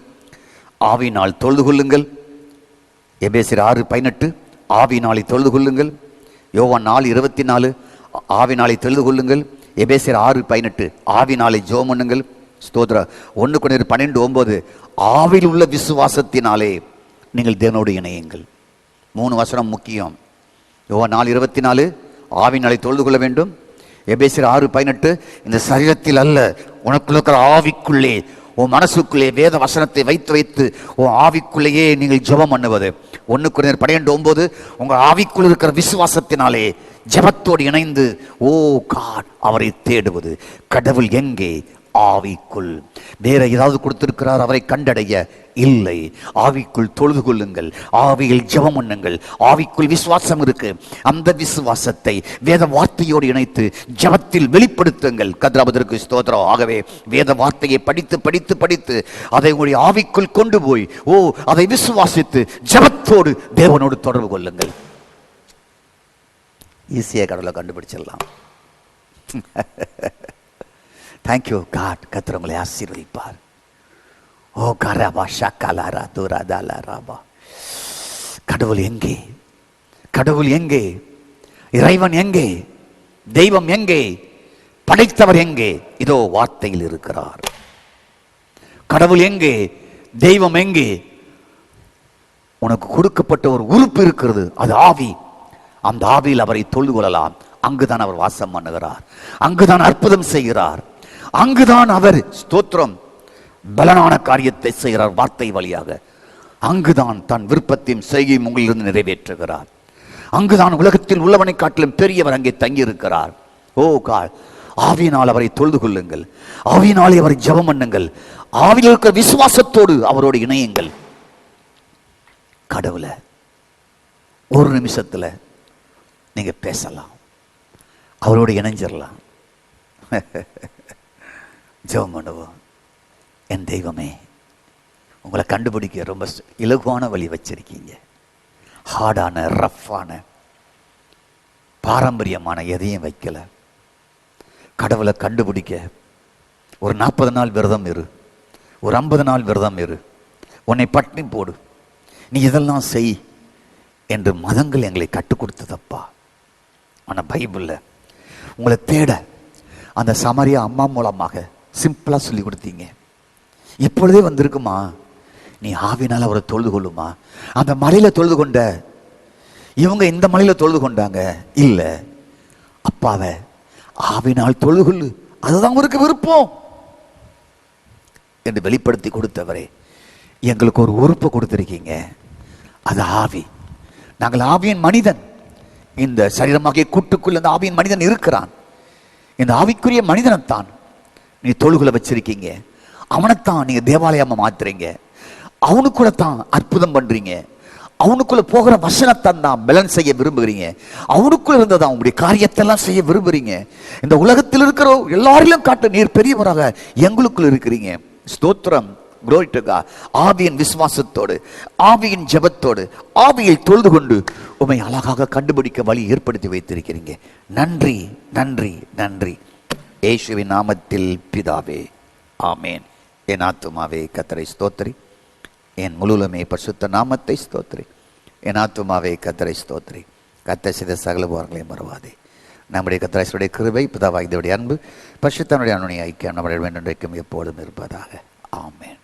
ஆவியினால் தொழுது கொள்ளுங்கள். எபேசியர் 6:18 ஆவியினாலே தொழுது கொள்ளுங்கள். யோவான் 4:24 ஆவினாலே தொழுது கொள்ளுங்கள். எபேசியர் 6:18 ஆவினாலே ஜெபம் பண்ணுங்கள். ஸ்தோத்திரம். 1 Corinthians 12:9 ஆவியில் உள்ள விசுவாசத்தினாலே நீங்கள் தேவனோடு இணையுங்கள். 3 வசனம் முக்கியம். யோவான் 4:24 ஆவினாலே தொழுது கொள்ள வேண்டும். எபேசியர் 6:18 இந்த சரீரத்தில் அல்ல, உனக்குள்ள இருக்கிற ஆவிக்குள்ளே, உன் மனசுக்குள்ளே வேத வசனத்தை வைத்து வைத்து உன் ஆவிக்குள்ளேயே நீங்கள் ஜெபம் பண்ணுவது. 1 Corinthians 12:9 உங்க ஆவிக்குள் இருக்கிற விசுவாசத்தினாலே ஜெபத்தோடு இணைந்து காட் அவரை தேடுவது. கடவுள் எங்கே? ஆவிக்குள். வேற ஏதாவது கொடுத்திருக்கிறார் அவரை கண்டடைய? இல்லை. ஆவிக்குள் தொழுது கொள்ளுங்கள், ஆவியில் ஜெபம் பண்ணுங்கள். ஆவிக்குள் விசுவாசம் இருக்கு. அந்த விசுவாசத்தை வேத வார்த்தையோடு இணைத்து ஜெபத்தில் வெளிப்படுத்துங்கள். கர்த்தருக்கு ஸ்தோத்திரம். ஆகவே வேத வார்த்தையை படித்து படித்து படித்து அதை உங்களுடைய ஆவிக்குள் கொண்டு போய் அதை விசுவாசித்து ஜெபத்தோடு தேவனோடு தொடர்பு கொள்ளுங்கள். ஈஸியாக கடவுளை கண்டுபிடிச்சிடலாம். Thank you God. கர்த்தர் உங்களை ஆசீர்வதிப்பார். கரபா ஷக்கலாரா துரதாலராபா. கடவுள் எங்கே? கடவுள் எங்கே? இறைவன் எங்கே? தெய்வம் எங்கே? படைத்தவர் எங்கே? இதோ வார்த்தையில் இருக்கிறார். கடவுள் எங்கே? தெய்வம் எங்கே? உனக்கு கொடுக்கப்பட்ட ஒரு உறுப்பு இருக்கிறது, அது ஆவி. அந்த ஆவியில் அவரை தொழுது கொள்ளலாம். அங்குதான் அவர் வாசம் பண்ணுகிறார். அங்குதான் அற்புதம் செய்கிறார். அங்குதான் அவர் ஸ்தோத்திரம் பலனான காரியத்தை செய்கிறார். வார்த்தை வழியாக அங்குதான் தன் விருப்பத்தையும் செய்கையும் உங்களிலிருந்து நிறைவேற்றுகிறார். அங்குதான் உலகத்தில் உள்ளவனை காட்டிலும் பெரியவர் அங்கே தங்கியிருக்கிறார். ஆவியினால் அவரை தொழுது கொள்ளுங்கள். ஆவியினாலே அவரை ஜெபம் பண்ணுங்கள். ஆவியில் இருக்கிற விசுவாசத்தோடு அவரோடு இணையுங்கள். கடவுளை ஒரு நிமிஷத்துல நீங்க பேசலாம், அவரோடு இணைஞ்சிடலாம். ஜெபம் பண்ணுவோம். என் தெய்வமே, உங்களை கண்டுபிடிக்க ரொம்ப இலகுவான வழி வச்சிருக்கீங்க. ஹார்டான, ரஃப்பான, பாரம்பரியமான எதையும் வைக்கல. கடவுளை கண்டுபிடிக்க ஒரு 40 நாள் விரதம் இரு, ஒரு 50 நாள் விரதம் இரு, உன்னை பட்டினி போடு, நீ இதெல்லாம் செய் என்று மதங்கள் எங்களை கற்றுக் கொடுத்ததப்பா. ஆனால் பைபிளில் உங்களை தேட அந்த சமரியா அம்மா மூலமாக சிம்பிளா சொல்லி கொடுத்தீங்க. இப்பொழுதே வந்திருக்குமா, நீ ஆவினால் அவரை தொழுது கொள்ளுமா. அந்த மலையில தொழுது கொண்ட இவங்க இந்த மலையில தொழுது கொண்டாங்க. இல்ல, அப்பாவை ஆவினால் தொழுது கொள்ளு, அதுதான் அவருக்கு விருப்பம் என்று வெளிப்படுத்தி கொடுத்தவரே, எங்களுக்கு ஒரு உறுப்பை கொடுத்திருக்கீங்க, அது ஆவி. நாங்கள் ஆவியின் மனிதன். இந்த சரீரமாகிய கூட்டுக்குள் அந்த ஆவியின் மனிதன் இருக்கிறான். இந்த ஆவிக்குரிய மனிதனைத்தான் நீ தொழுகுல வச்சிருக்கீங்க. அவனைத்தான் நீங்க தேவாலயமா மாத்துறீங்க. அவனுக்குள்ள தான் அற்புதம் பண்றீங்க. அவனுக்குள்ள போகிற வசனத்தான் தான் பேலன்ஸ் செய்ய விரும்புகிறீங்க. அவனுக்குள்ள இருந்ததான் உங்களுடைய காரியத்தெல்லாம் செய்ய விரும்புறீங்க. இந்த உலகத்தில் இருக்கிற எல்லாரிலும் காட்ட நீர் பெரியவராக எங்களுக்குள்ள இருக்கிறீங்க. ஸ்தோத்திரம். Glory to God. ஆவியின் விசுவாசத்தோடு, ஆவியின் ஜெபத்தோடு, ஆவியில் தொழுது கொண்டு உம்மை அழகாக கண்டுபிடிக்க வழி ஏற்படுத்தி வைத்திருக்கிறீங்க. நன்றி, நன்றி, நன்றி. இயேசுவின் நாமத்தில் பிதாவே, ஆமேன். என் ஆத்துமாவே கர்த்தரை ஸ்தோத்திரி, என் முழுவலுமே பரிசுத்த நாமத்தை ஸ்தோத்திரி. என் ஆத்துமாவே கர்த்தரை ஸ்தோத்திரி. கர்த்தர் செய்த சகல உபகாரங்களையும் மறவாதே. நம்முடைய கர்த்தருடைய கிருபை, பிதாவாகிய தேவனுடைய அன்பு, பரிசுத்தனுடைய அன்பின் ஐக்கியம் நம்முடைய வேண்டும் எப்பொழுதும் இருப்பதாக. ஆமேன்.